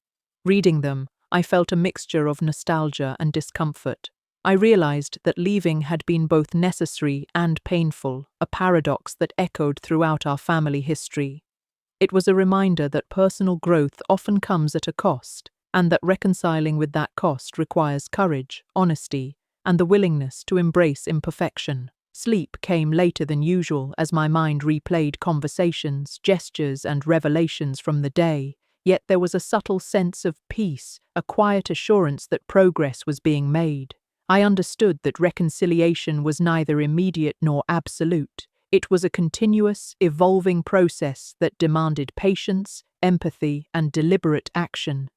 Reading them, I felt a mixture of nostalgia and discomfort. I realized that leaving had been both necessary and painful, a paradox that echoed throughout our family history. It was a reminder that personal growth often comes at a cost, and that reconciling with that cost requires courage, honesty, and the willingness to embrace imperfection. Sleep came later than usual as my mind replayed conversations, gestures, and revelations from the day, yet there was a subtle sense of peace, a quiet assurance that progress was being made. I understood that reconciliation was neither immediate nor absolute. It was a continuous, evolving process that demanded patience, empathy, and deliberate action.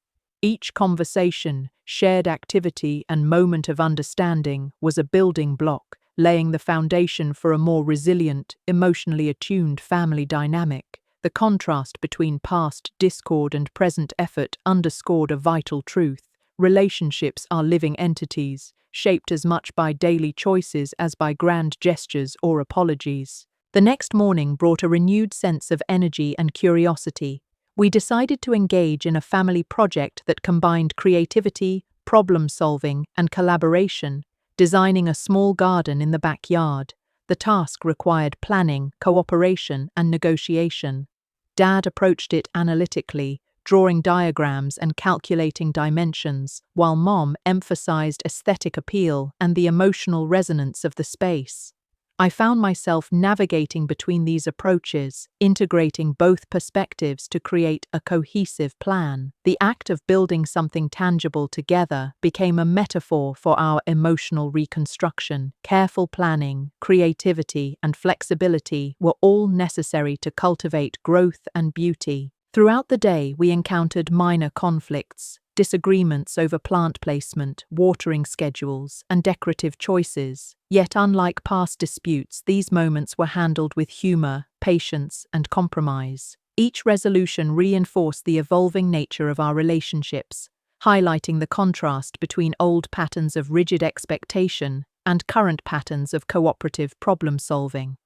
Each conversation, shared activity, and moment of understanding was a building block, laying the foundation for a more resilient, emotionally attuned family dynamic. The contrast between past discord and present effort underscored a vital truth. Relationships are living entities, shaped as much by daily choices as by grand gestures or apologies. The next morning brought a renewed sense of energy and curiosity. We decided to engage in a family project that combined creativity, problem-solving, and collaboration, designing a small garden in the backyard. The task required planning, cooperation, and negotiation. Dad approached it analytically, drawing diagrams and calculating dimensions, while Mom emphasized aesthetic appeal and the emotional resonance of the space. I found myself navigating between these approaches, integrating both perspectives to create a cohesive plan. The act of building something tangible together became a metaphor for our emotional reconstruction. Careful planning, creativity, and flexibility were all necessary to cultivate growth and beauty. Throughout the day, we encountered minor conflicts, disagreements over plant placement, watering schedules, and decorative choices. Yet unlike past disputes, these moments were handled with humor, patience, and compromise. Each resolution reinforced the evolving nature of our relationships, highlighting the contrast between old patterns of rigid expectation and current patterns of cooperative problem-solving.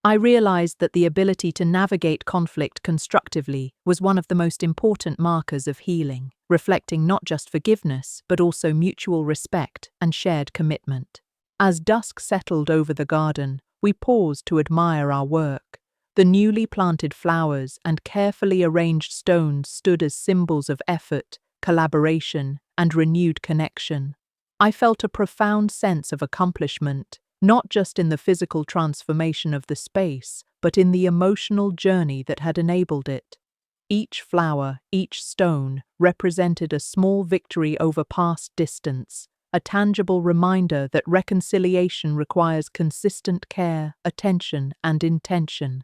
I realized that the ability to navigate conflict constructively was one of the most important markers of healing, reflecting not just forgiveness, but also mutual respect and shared commitment. As dusk settled over the garden, we paused to admire our work. The newly planted flowers and carefully arranged stones stood as symbols of effort, collaboration, and renewed connection. I felt a profound sense of accomplishment, not just in the physical transformation of the space, but in the emotional journey that had enabled it. Each flower, each stone, represented a small victory over past distance, a tangible reminder that reconciliation requires consistent care, attention, and intention.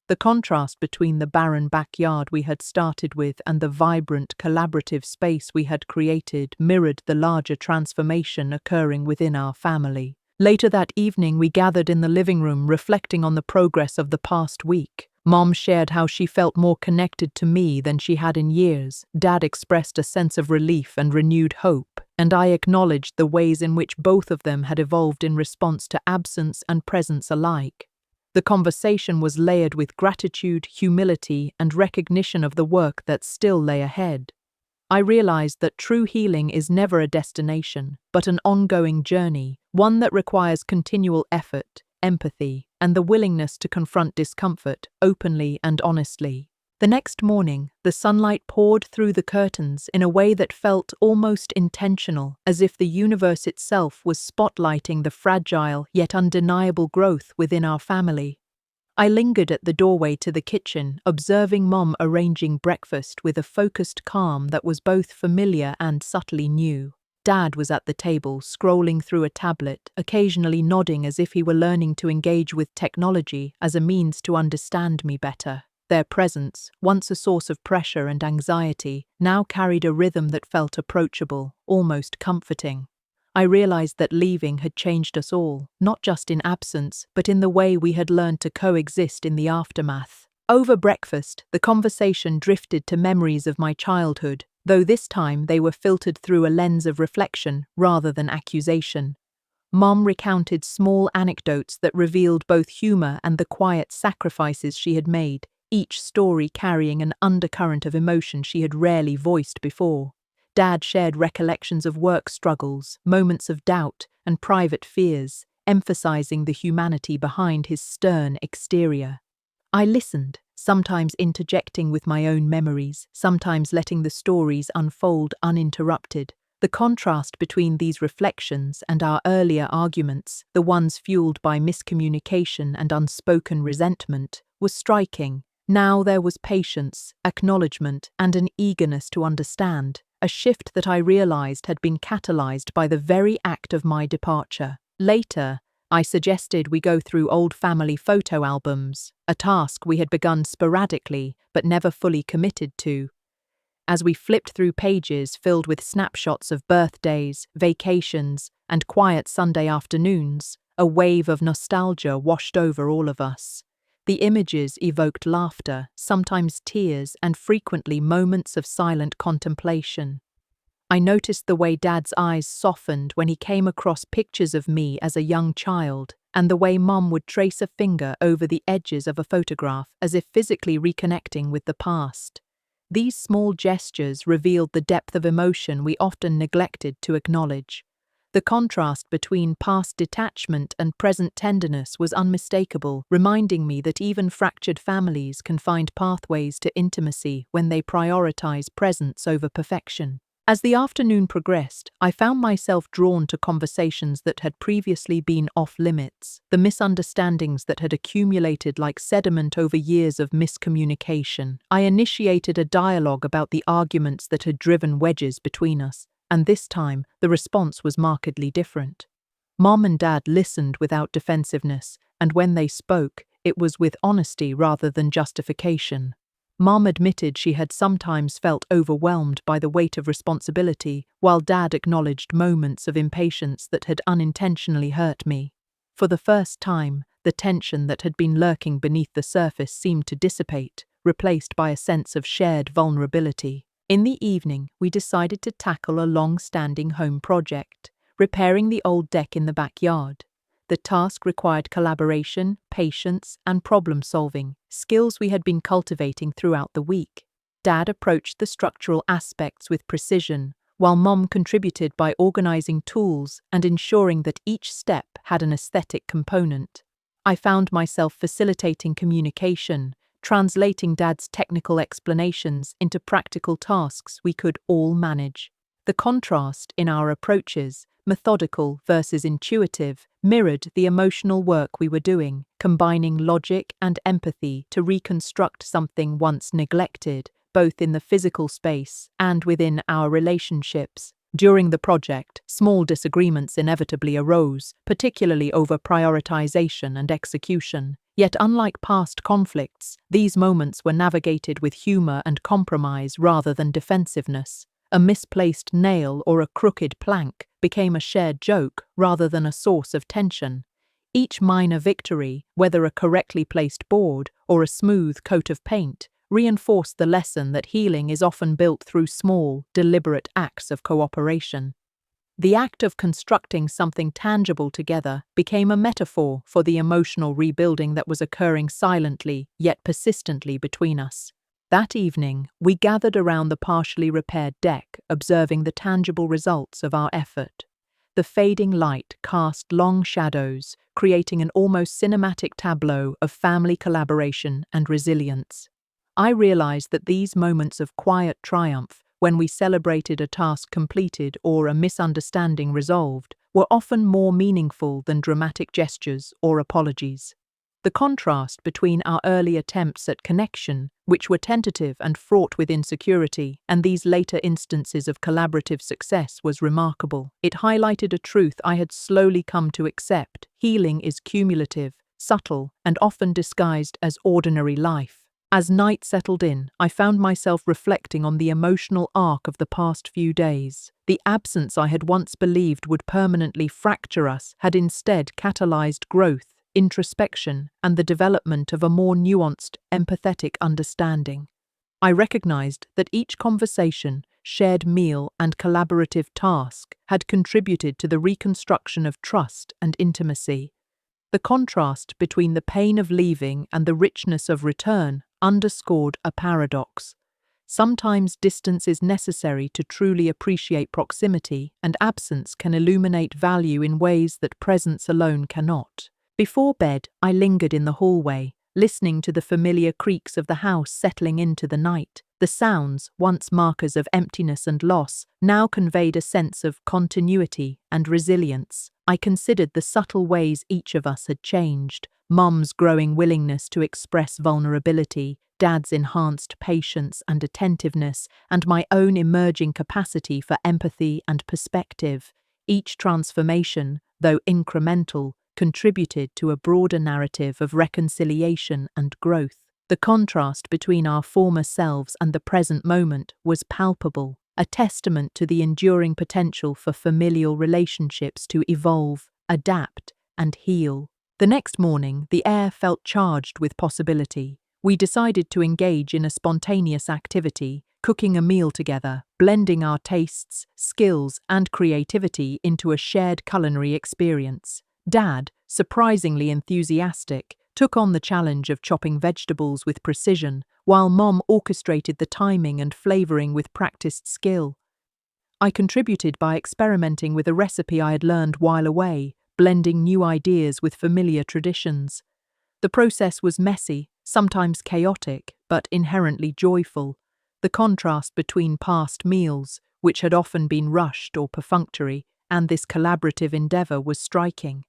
The contrast between the barren backyard we had started with and the vibrant, collaborative space we had created mirrored the larger transformation occurring within our family. Later that evening, we gathered in the living room, reflecting on the progress of the past week. Mom shared how she felt more connected to me than she had in years. Dad expressed a sense of relief and renewed hope, and I acknowledged the ways in which both of them had evolved in response to absence and presence alike. The conversation was layered with gratitude, humility, and recognition of the work that still lay ahead. I realized that true healing is never a destination, but an ongoing journey, one that requires continual effort, empathy, and the willingness to confront discomfort openly and honestly. The next morning, the sunlight poured through the curtains in a way that felt almost intentional, as if the universe itself was spotlighting the fragile yet undeniable growth within our family. I lingered at the doorway to the kitchen, observing Mom arranging breakfast with a focused calm that was both familiar and subtly new. Dad was at the table, scrolling through a tablet, occasionally nodding as if he were learning to engage with technology as a means to understand me better. Their presence, once a source of pressure and anxiety, now carried a rhythm that felt approachable, almost comforting. I realized that leaving had changed us all, not just in absence, but in the way we had learned to coexist in the aftermath. Over breakfast, the conversation drifted to memories of my childhood, though this time they were filtered through a lens of reflection rather than accusation. Mom recounted small anecdotes that revealed both humor and the quiet sacrifices she had made, each story carrying an undercurrent of emotion she had rarely voiced before. Dad shared recollections of work struggles, moments of doubt, and private fears, emphasizing the humanity behind his stern exterior. I listened, sometimes interjecting with my own memories, sometimes letting the stories unfold uninterrupted, The contrast between these reflections and our earlier arguments, the ones fueled by miscommunication and unspoken resentment, was striking. Now there was patience, acknowledgement, and an eagerness to understand, a shift that I realized had been catalyzed by the very act of my departure. Later, I suggested we go through old family photo albums, a task we had begun sporadically but never fully committed to. As we flipped through pages filled with snapshots of birthdays, vacations, and quiet Sunday afternoons, a wave of nostalgia washed over all of us. The images evoked laughter, sometimes tears, and frequently moments of silent contemplation. I noticed the way Dad's eyes softened when he came across pictures of me as a young child, and the way Mom would trace a finger over the edges of a photograph as if physically reconnecting with the past. These small gestures revealed the depth of emotion we often neglected to acknowledge. The contrast between past detachment and present tenderness was unmistakable, reminding me that even fractured families can find pathways to intimacy when they prioritize presence over perfection. As the afternoon progressed, I found myself drawn to conversations that had previously been off-limits, the misunderstandings that had accumulated like sediment over years of miscommunication. I initiated a dialogue about the arguments that had driven wedges between us, and this time the response was markedly different. Mom and Dad listened without defensiveness, and when they spoke, it was with honesty rather than justification. Mom admitted she had sometimes felt overwhelmed by the weight of responsibility, while Dad acknowledged moments of impatience that had unintentionally hurt me. For the first time, the tension that had been lurking beneath the surface seemed to dissipate, replaced by a sense of shared vulnerability. In the evening, we decided to tackle a long-standing home project, repairing the old deck in the backyard. The task required collaboration, patience, and problem-solving, skills we had been cultivating throughout the week. Dad approached the structural aspects with precision, while Mom contributed by organizing tools and ensuring that each step had an aesthetic component. I found myself facilitating communication, translating Dad's technical explanations into practical tasks we could all manage. The contrast in our approaches, methodical versus intuitive, mirrored the emotional work we were doing, combining logic and empathy to reconstruct something once neglected, both in the physical space and within our relationships. During the project, small disagreements inevitably arose, particularly over prioritization and execution. Yet unlike past conflicts, these moments were navigated with humor and compromise rather than defensiveness. A misplaced nail or a crooked plank became a shared joke rather than a source of tension. Each minor victory, whether a correctly placed board or a smooth coat of paint, reinforced the lesson that healing is often built through small, deliberate acts of cooperation. The act of constructing something tangible together became a metaphor for the emotional rebuilding that was occurring silently yet persistently between us. That evening, we gathered around the partially repaired deck, observing the tangible results of our effort. The fading light cast long shadows, creating an almost cinematic tableau of family collaboration and resilience. I realized that these moments of quiet triumph, when we celebrated a task completed or a misunderstanding resolved, were often more meaningful than dramatic gestures or apologies. The contrast between our early attempts at connection, which were tentative and fraught with insecurity, and these later instances of collaborative success was remarkable. It highlighted a truth I had slowly come to accept: healing is cumulative, subtle, and often disguised as ordinary life. As night settled in, I found myself reflecting on the emotional arc of the past few days. The absence I had once believed would permanently fracture us had instead catalyzed growth, introspection, and the development of a more nuanced, empathetic understanding. I recognized that each conversation, shared meal, and collaborative task had contributed to the reconstruction of trust and intimacy. The contrast between the pain of leaving and the richness of return underscored a paradox. Sometimes distance is necessary to truly appreciate proximity, and absence can illuminate value in ways that presence alone cannot. Before bed, I lingered in the hallway, listening to the familiar creaks of the house settling into the night. The sounds, once markers of emptiness and loss, now conveyed a sense of continuity and resilience. I considered the subtle ways each of us had changed: Mom's growing willingness to express vulnerability, Dad's enhanced patience and attentiveness, and my own emerging capacity for empathy and perspective. Each transformation, though incremental, contributed to a broader narrative of reconciliation and growth. The contrast between our former selves and the present moment was palpable, a testament to the enduring potential for familial relationships to evolve, adapt, and heal. The next morning, the air felt charged with possibility. We decided to engage in a spontaneous activity, cooking a meal together, blending our tastes, skills, and creativity into a shared culinary experience. Dad, surprisingly enthusiastic, took on the challenge of chopping vegetables with precision, while Mom orchestrated the timing and flavoring with practiced skill. I contributed by experimenting with a recipe I had learned while away, blending new ideas with familiar traditions. The process was messy, sometimes chaotic, but inherently joyful. The contrast between past meals, which had often been rushed or perfunctory, and this collaborative endeavor was striking.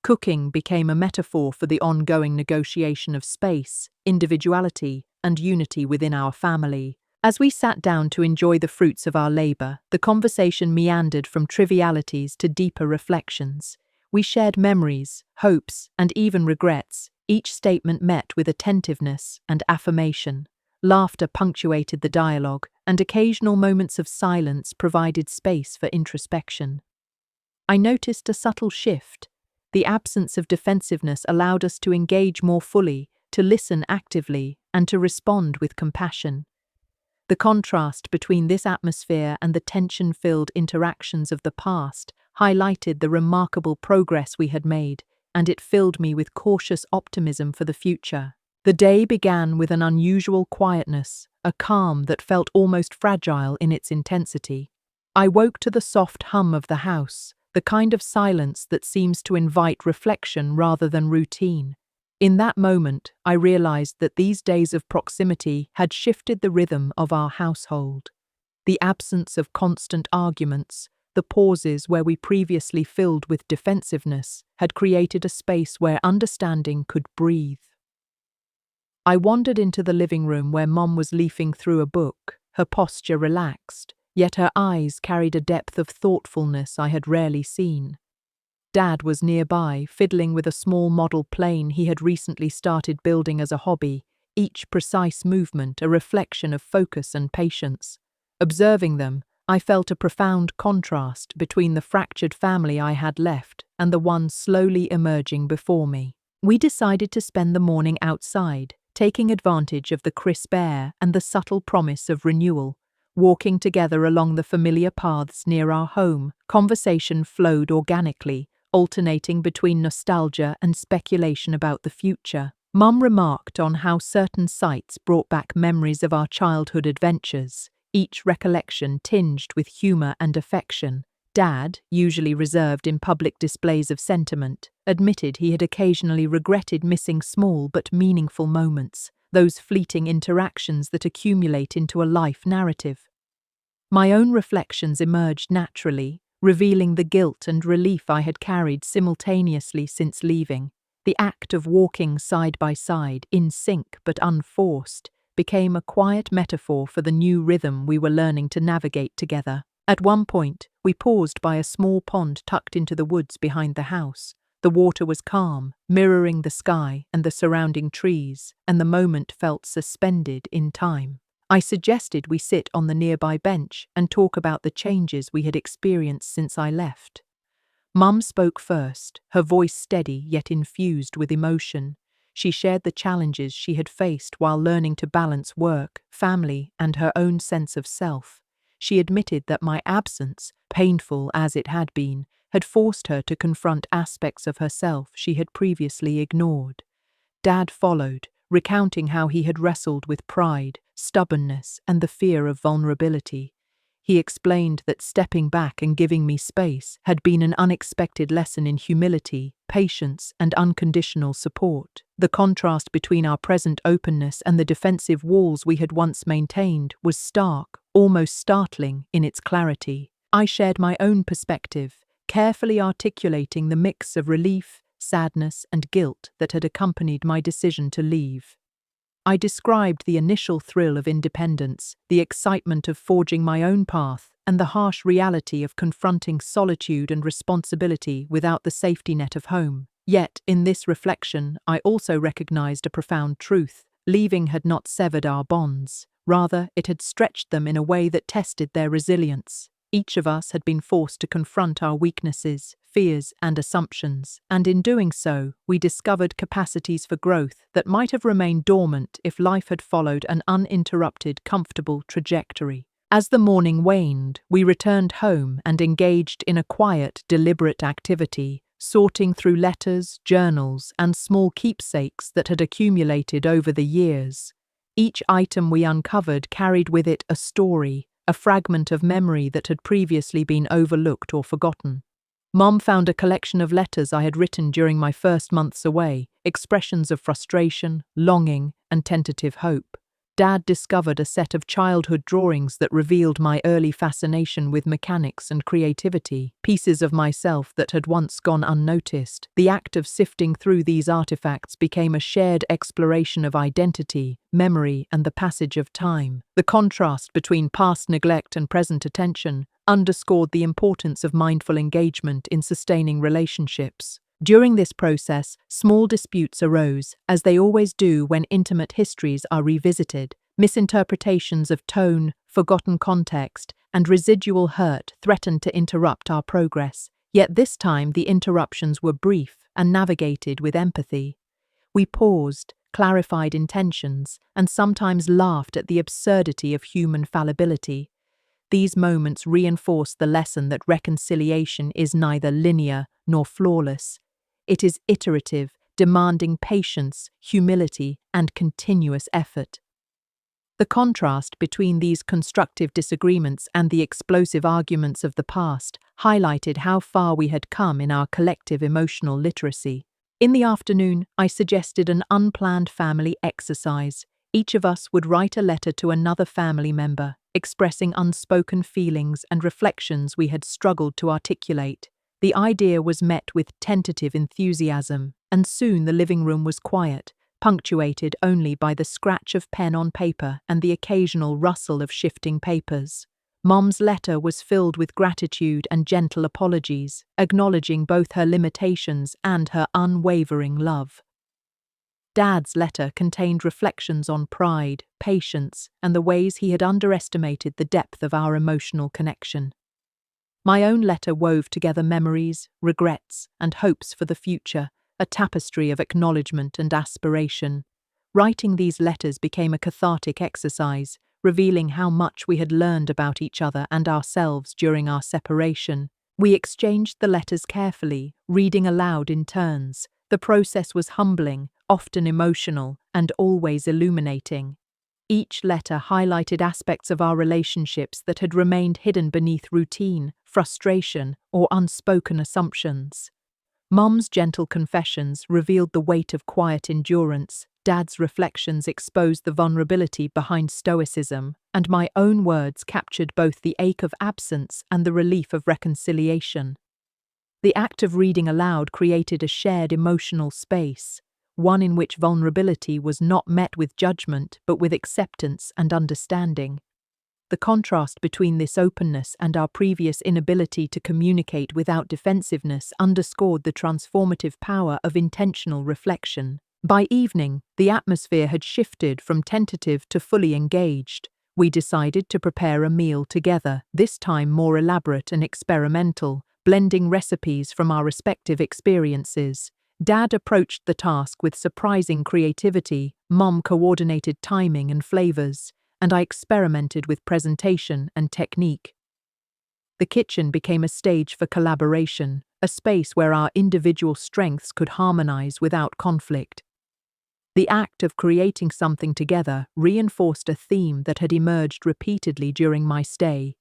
Cooking became a metaphor for the ongoing negotiation of space, individuality, and unity within our family. As we sat down to enjoy the fruits of our labor, the conversation meandered from trivialities to deeper reflections. We shared memories, hopes, and even regrets, each statement met with attentiveness and affirmation. Laughter punctuated the dialogue, and occasional moments of silence provided space for introspection. I noticed a subtle shift. The absence of defensiveness allowed us to engage more fully, to listen actively, and to respond with compassion. The contrast between this atmosphere and the tension-filled interactions of the past highlighted the remarkable progress we had made, and it filled me with cautious optimism for the future. The day began with an unusual quietness, a calm that felt almost fragile in its intensity. I woke to the soft hum of the house, the kind of silence that seems to invite reflection rather than routine. In that moment, I realized that these days of proximity had shifted the rhythm of our household. The absence of constant arguments, the pauses where we previously filled with defensiveness, had created a space where understanding could breathe. I wandered into the living room where Mom was leafing through a book, her posture relaxed, yet her eyes carried a depth of thoughtfulness I had rarely seen. Dad was nearby, fiddling with a small model plane he had recently started building as a hobby, each precise movement a reflection of focus and patience. Observing them, I felt a profound contrast between the fractured family I had left and the one slowly emerging before me. We decided to spend the morning outside, taking advantage of the crisp air and the subtle promise of renewal. Walking together along the familiar paths near our home, conversation flowed organically, alternating between nostalgia and speculation about the future. Mum remarked on how certain sights brought back memories of our childhood adventures, each recollection tinged with humor and affection. Dad, usually reserved in public displays of sentiment, admitted he had occasionally regretted missing small but meaningful moments, those fleeting interactions that accumulate into a life narrative. My own reflections emerged naturally, revealing the guilt and relief I had carried simultaneously since leaving. The act of walking side by side, in sync but unforced, became a quiet metaphor for the new rhythm we were learning to navigate together. At one point, we paused by a small pond tucked into the woods behind the house. The water was calm, mirroring the sky and the surrounding trees, and the moment felt suspended in time. I suggested we sit on the nearby bench and talk about the changes we had experienced since I left. Mum spoke first, her voice steady yet infused with emotion. She shared the challenges she had faced while learning to balance work, family, and her own sense of self. She admitted that my absence, painful as it had been, had forced her to confront aspects of herself she had previously ignored. Dad followed, recounting how he had wrestled with pride, stubbornness, and the fear of vulnerability. He explained that stepping back and giving me space had been an unexpected lesson in humility, patience, and unconditional support. The contrast between our present openness and the defensive walls we had once maintained was stark, almost startling in its clarity. I shared my own perspective, carefully articulating the mix of relief, sadness, and guilt that had accompanied my decision to leave. I described the initial thrill of independence, the excitement of forging my own path, and the harsh reality of confronting solitude and responsibility without the safety net of home. Yet, in this reflection, I also recognized a profound truth. Leaving had not severed our bonds. Rather, it had stretched them in a way that tested their resilience. Each of us had been forced to confront our weaknesses, fears, and assumptions, and in doing so, we discovered capacities for growth that might have remained dormant if life had followed an uninterrupted, comfortable trajectory. As the morning waned, we returned home and engaged in a quiet, deliberate activity, sorting through letters, journals, and small keepsakes that had accumulated over the years. Each item we uncovered carried with it a story, a fragment of memory that had previously been overlooked or forgotten. Mom found a collection of letters I had written during my first months away, expressions of frustration, longing, and tentative hope. Dad discovered a set of childhood drawings that revealed my early fascination with mechanics and creativity, pieces of myself that had once gone unnoticed. The act of sifting through these artifacts became a shared exploration of identity, memory, and the passage of time. The contrast between past neglect and present attention underscored the importance of mindful engagement in sustaining relationships. During this process, small disputes arose, as they always do when intimate histories are revisited. Misinterpretations of tone, forgotten context, and residual hurt threatened to interrupt our progress. Yet this time the interruptions were brief and navigated with empathy. We paused, clarified intentions, and sometimes laughed at the absurdity of human fallibility. These moments reinforced the lesson that reconciliation is neither linear nor flawless. It is iterative, demanding patience, humility, and continuous effort. The contrast between these constructive disagreements and the explosive arguments of the past highlighted how far we had come in our collective emotional literacy. In the afternoon, I suggested an unplanned family exercise. Each of us would write a letter to another family member, expressing unspoken feelings and reflections we had struggled to articulate. The idea was met with tentative enthusiasm, and soon the living room was quiet, punctuated only by the scratch of pen on paper and the occasional rustle of shifting papers. Mom's letter was filled with gratitude and gentle apologies, acknowledging both her limitations and her unwavering love. Dad's letter contained reflections on pride, patience, and the ways he had underestimated the depth of our emotional connection. My own letter wove together memories, regrets, and hopes for the future, a tapestry of acknowledgement and aspiration. Writing these letters became a cathartic exercise, revealing how much we had learned about each other and ourselves during our separation. We exchanged the letters carefully, reading aloud in turns. The process was humbling, often emotional, and always illuminating. Each letter highlighted aspects of our relationships that had remained hidden beneath routine, frustration, or unspoken assumptions. Mom's gentle confessions revealed the weight of quiet endurance, Dad's reflections exposed the vulnerability behind stoicism, and my own words captured both the ache of absence and the relief of reconciliation. The act of reading aloud created a shared emotional space, one in which vulnerability was not met with judgment but with acceptance and understanding. The contrast between this openness and our previous inability to communicate without defensiveness underscored the transformative power of intentional reflection. By evening, the atmosphere had shifted from tentative to fully engaged. We decided to prepare a meal together, this time more elaborate and experimental, blending recipes from our respective experiences. Dad approached the task with surprising creativity, Mom coordinated timing and flavors, and I experimented with presentation and technique. The kitchen became a stage for collaboration, a space where our individual strengths could harmonize without conflict. The act of creating something together reinforced a theme that had emerged repeatedly during my stay: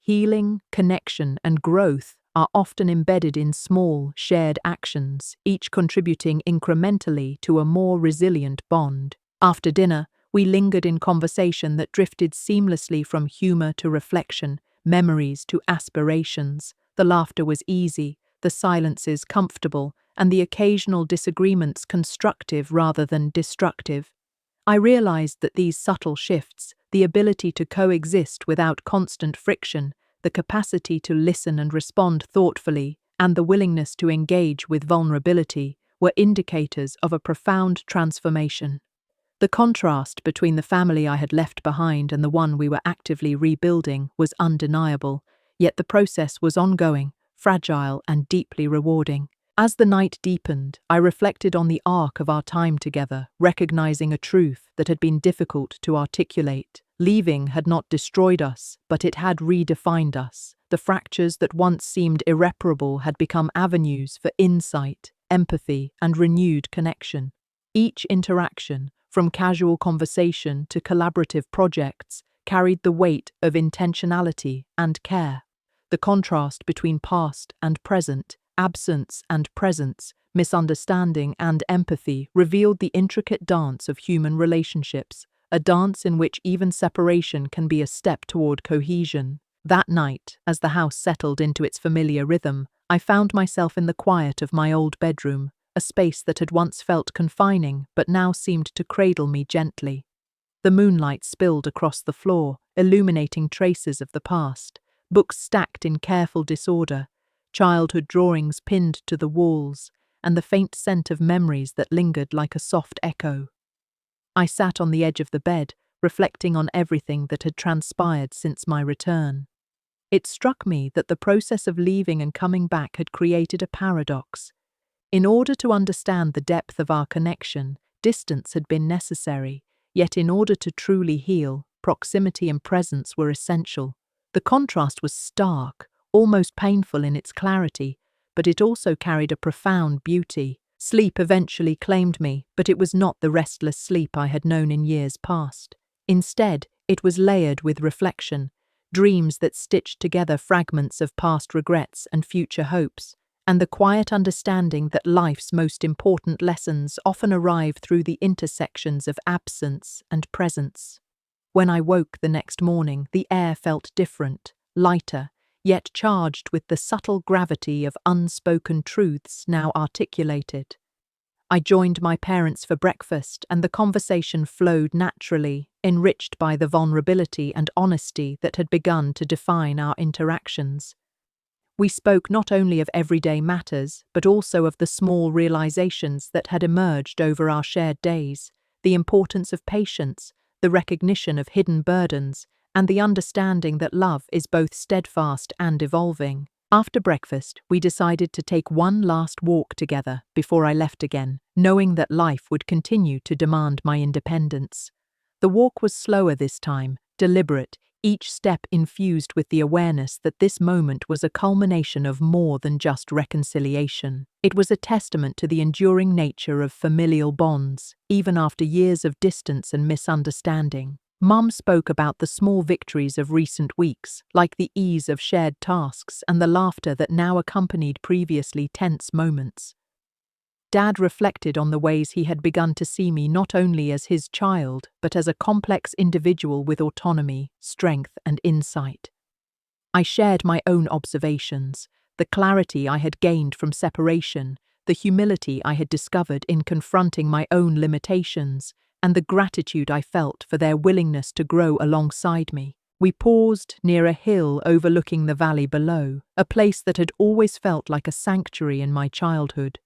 Healing, connection, and growth are often embedded in small, shared actions, each contributing incrementally to a more resilient bond. After dinner, we lingered in conversation that drifted seamlessly from humor to reflection, memories to aspirations. The laughter was easy, the silences comfortable, and the occasional disagreements constructive rather than destructive. I realized that these subtle shifts, the ability to coexist without constant friction, the capacity to listen and respond thoughtfully, and the willingness to engage with vulnerability, were indicators of a profound transformation. The contrast between the family I had left behind and the one we were actively rebuilding was undeniable, yet the process was ongoing, fragile, and deeply rewarding. As the night deepened, I reflected on the arc of our time together, recognizing a truth that had been difficult to articulate. Leaving had not destroyed us, but it had redefined us. The fractures that once seemed irreparable had become avenues for insight, empathy, and renewed connection. Each interaction, from casual conversation to collaborative projects, carried the weight of intentionality and care. The contrast between past and present, absence and presence, misunderstanding and empathy revealed the intricate dance of human relationships, a dance in which even separation can be a step toward cohesion. That night, as the house settled into its familiar rhythm, I found myself in the quiet of my old bedroom, a space that had once felt confining but now seemed to cradle me gently. The moonlight spilled across the floor, illuminating traces of the past, books stacked in careful disorder, childhood drawings pinned to the walls, and the faint scent of memories that lingered like a soft echo. I sat on the edge of the bed, reflecting on everything that had transpired since my return. It struck me that the process of leaving and coming back had created a paradox. In order to understand the depth of our connection, distance had been necessary, yet in order to truly heal, proximity and presence were essential. The contrast was stark, almost painful in its clarity, but it also carried a profound beauty. Sleep eventually claimed me, but it was not the restless sleep I had known in years past. Instead, it was layered with reflection, dreams that stitched together fragments of past regrets and future hopes, and the quiet understanding that life's most important lessons often arrive through the intersections of absence and presence. When I woke the next morning, the air felt different, lighter, yet charged with the subtle gravity of unspoken truths now articulated. I joined my parents for breakfast, and the conversation flowed naturally, enriched by the vulnerability and honesty that had begun to define our interactions. We spoke not only of everyday matters, but also of the small realizations that had emerged over our shared days, the importance of patience, the recognition of hidden burdens, and the understanding that love is both steadfast and evolving. After breakfast, we decided to take one last walk together before I left again, knowing that life would continue to demand my independence. The walk was slower this time, deliberate, each step infused with the awareness that this moment was a culmination of more than just reconciliation. It was a testament to the enduring nature of familial bonds, even after years of distance and misunderstanding. Mum spoke about the small victories of recent weeks, like the ease of shared tasks and the laughter that now accompanied previously tense moments. Dad reflected on the ways he had begun to see me not only as his child, but as a complex individual with autonomy, strength, and insight. I shared my own observations, the clarity I had gained from separation, the humility I had discovered in confronting my own limitations, and the gratitude I felt for their willingness to grow alongside me. We paused near a hill overlooking the valley below, a place that had always felt like a sanctuary in my childhood.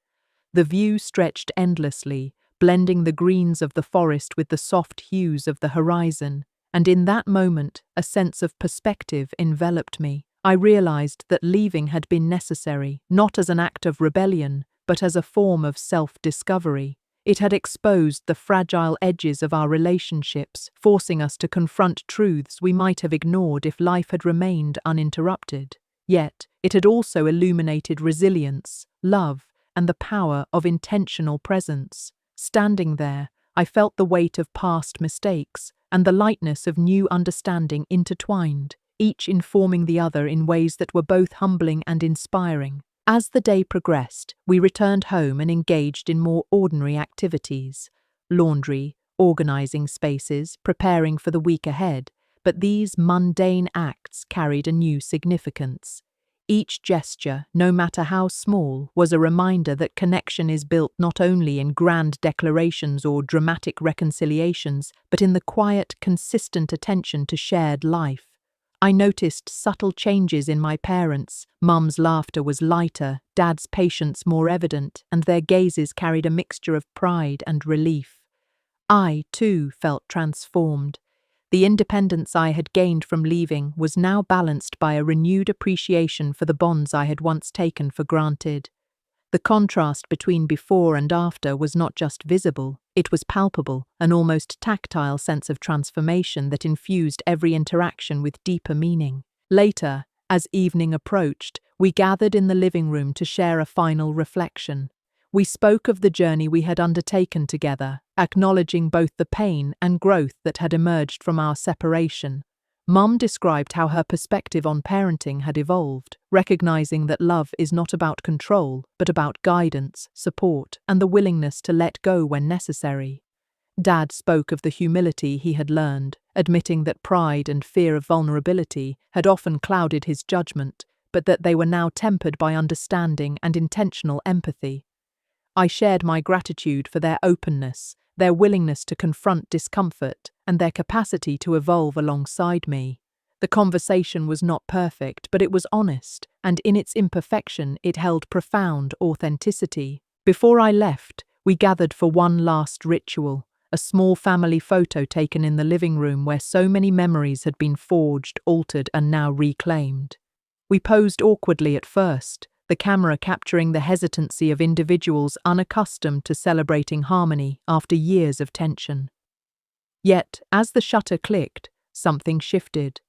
The view stretched endlessly, blending the greens of the forest with the soft hues of the horizon, and in that moment, a sense of perspective enveloped me. I realized that leaving had been necessary, not as an act of rebellion, but as a form of self-discovery. It had exposed the fragile edges of our relationships, forcing us to confront truths we might have ignored if life had remained uninterrupted. Yet, it had also illuminated resilience, love, and the power of intentional presence. Standing there, I felt the weight of past mistakes and the lightness of new understanding intertwined. each informing the other in ways that were both humbling and inspiring. As the day progressed, we returned home and engaged in more ordinary activities: laundry, organizing spaces, preparing for the week ahead. But these mundane acts carried a new significance. Each gesture, no matter how small, was a reminder that connection is built not only in grand declarations or dramatic reconciliations, but in the quiet, consistent attention to shared life. I noticed subtle changes in my parents. Mum's laughter was lighter, Dad's patience more evident, and their gazes carried a mixture of pride and relief. I, too, felt transformed. The independence I had gained from leaving was now balanced by a renewed appreciation for the bonds I had once taken for granted. The contrast between before and after was not just visible, it was palpable, an almost tactile sense of transformation that infused every interaction with deeper meaning. Later, as evening approached, we gathered in the living room to share a final reflection. We spoke of the journey we had undertaken together, acknowledging both the pain and growth that had emerged from our separation. Mum described how her perspective on parenting had evolved, recognizing that love is not about control, but about guidance, support, and the willingness to let go when necessary. Dad spoke of the humility he had learned, admitting that pride and fear of vulnerability had often clouded his judgment, but that they were now tempered by understanding and intentional empathy. I shared my gratitude for their openness, their willingness to confront discomfort, and their capacity to evolve alongside me. The conversation was not perfect, but it was honest, and in its imperfection it held profound authenticity. Before I left, we gathered for one last ritual, a small family photo taken in the living room where so many memories had been forged, altered, and now reclaimed. We posed awkwardly at first, the camera capturing the hesitancy of individuals unaccustomed to celebrating harmony after years of tension. Yet, as the shutter clicked, something shifted.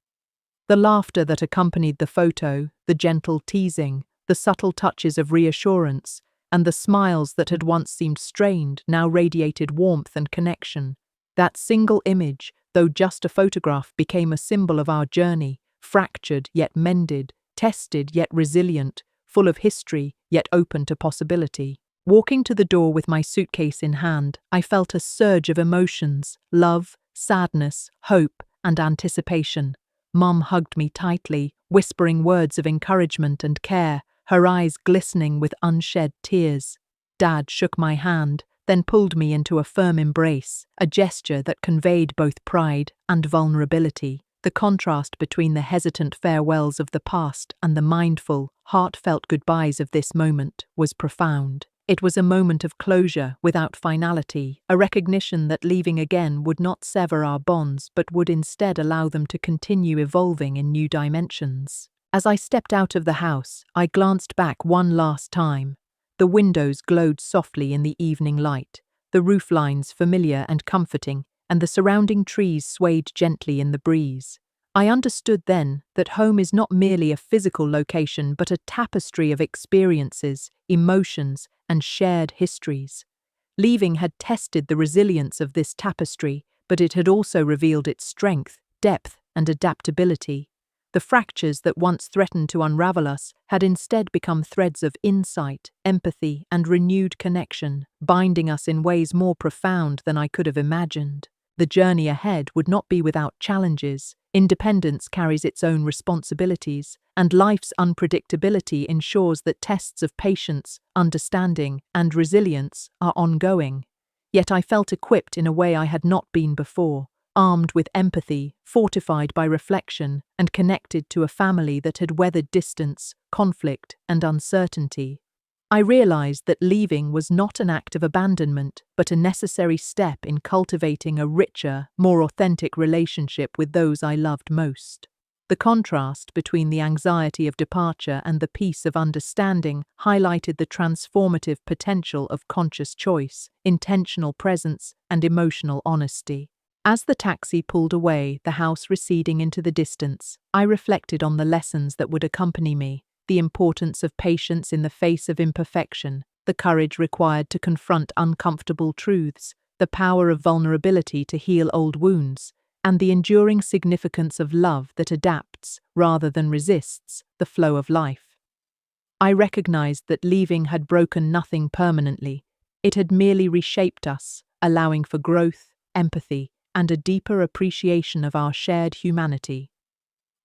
The laughter that accompanied the photo, the gentle teasing, the subtle touches of reassurance, and the smiles that had once seemed strained now radiated warmth and connection. That single image, though just a photograph, became a symbol of our journey, fractured yet mended, tested yet resilient, full of history, yet open to possibility. Walking to the door with my suitcase in hand, I felt a surge of emotions: love, sadness, hope, and anticipation. Mum hugged me tightly, whispering words of encouragement and care, her eyes glistening with unshed tears. Dad shook my hand, then pulled me into a firm embrace, a gesture that conveyed both pride and vulnerability. The contrast between the hesitant farewells of the past and the mindful, heartfelt goodbyes of this moment was profound. It was a moment of closure without finality, a recognition that leaving again would not sever our bonds but would instead allow them to continue evolving in new dimensions. As I stepped out of the house, I glanced back one last time. The windows glowed softly in the evening light, the roof lines familiar and comforting, and the surrounding trees swayed gently in the breeze. I understood then that home is not merely a physical location but a tapestry of experiences, emotions, and shared histories. Leaving had tested the resilience of this tapestry, but it had also revealed its strength, depth, and adaptability. The fractures that once threatened to unravel us had instead become threads of insight, empathy, and renewed connection, binding us in ways more profound than I could have imagined. The journey ahead would not be without challenges. Independence carries its own responsibilities, and life's unpredictability ensures that tests of patience, understanding, and resilience are ongoing. Yet I felt equipped in a way I had not been before, armed with empathy, fortified by reflection, and connected to a family that had weathered distance, conflict, and uncertainty. I realized that leaving was not an act of abandonment, but a necessary step in cultivating a richer, more authentic relationship with those I loved most. The contrast between the anxiety of departure and the peace of understanding highlighted the transformative potential of conscious choice, intentional presence, and emotional honesty. As the taxi pulled away, the house receding into the distance, I reflected on the lessons that would accompany me: the importance of patience in the face of imperfection, the courage required to confront uncomfortable truths, the power of vulnerability to heal old wounds, and the enduring significance of love that adapts accepts, rather than resists, the flow of life. I recognized that leaving had broken nothing permanently. It had merely reshaped us, allowing for growth, empathy, and a deeper appreciation of our shared humanity.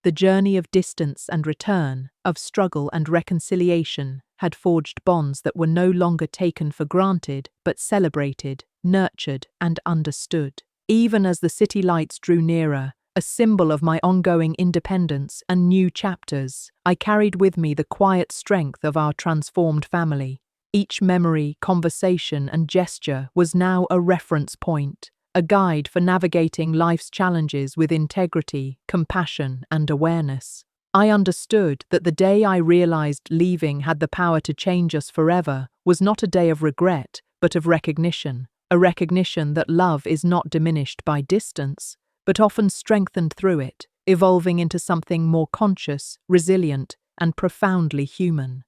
The journey of distance and return, of struggle and reconciliation, had forged bonds that were no longer taken for granted, but celebrated, nurtured, and understood. Even as the city lights drew nearer, a symbol of my ongoing independence and new chapters, I carried with me the quiet strength of our transformed family. Each memory, conversation, and gesture was now a reference point, a guide for navigating life's challenges with integrity, compassion, and awareness. I understood that the day I realized leaving had the power to change us forever was not a day of regret, but of recognition, a recognition that love is not diminished by distance, but often strengthened through it, evolving into something more conscious, resilient, and profoundly human.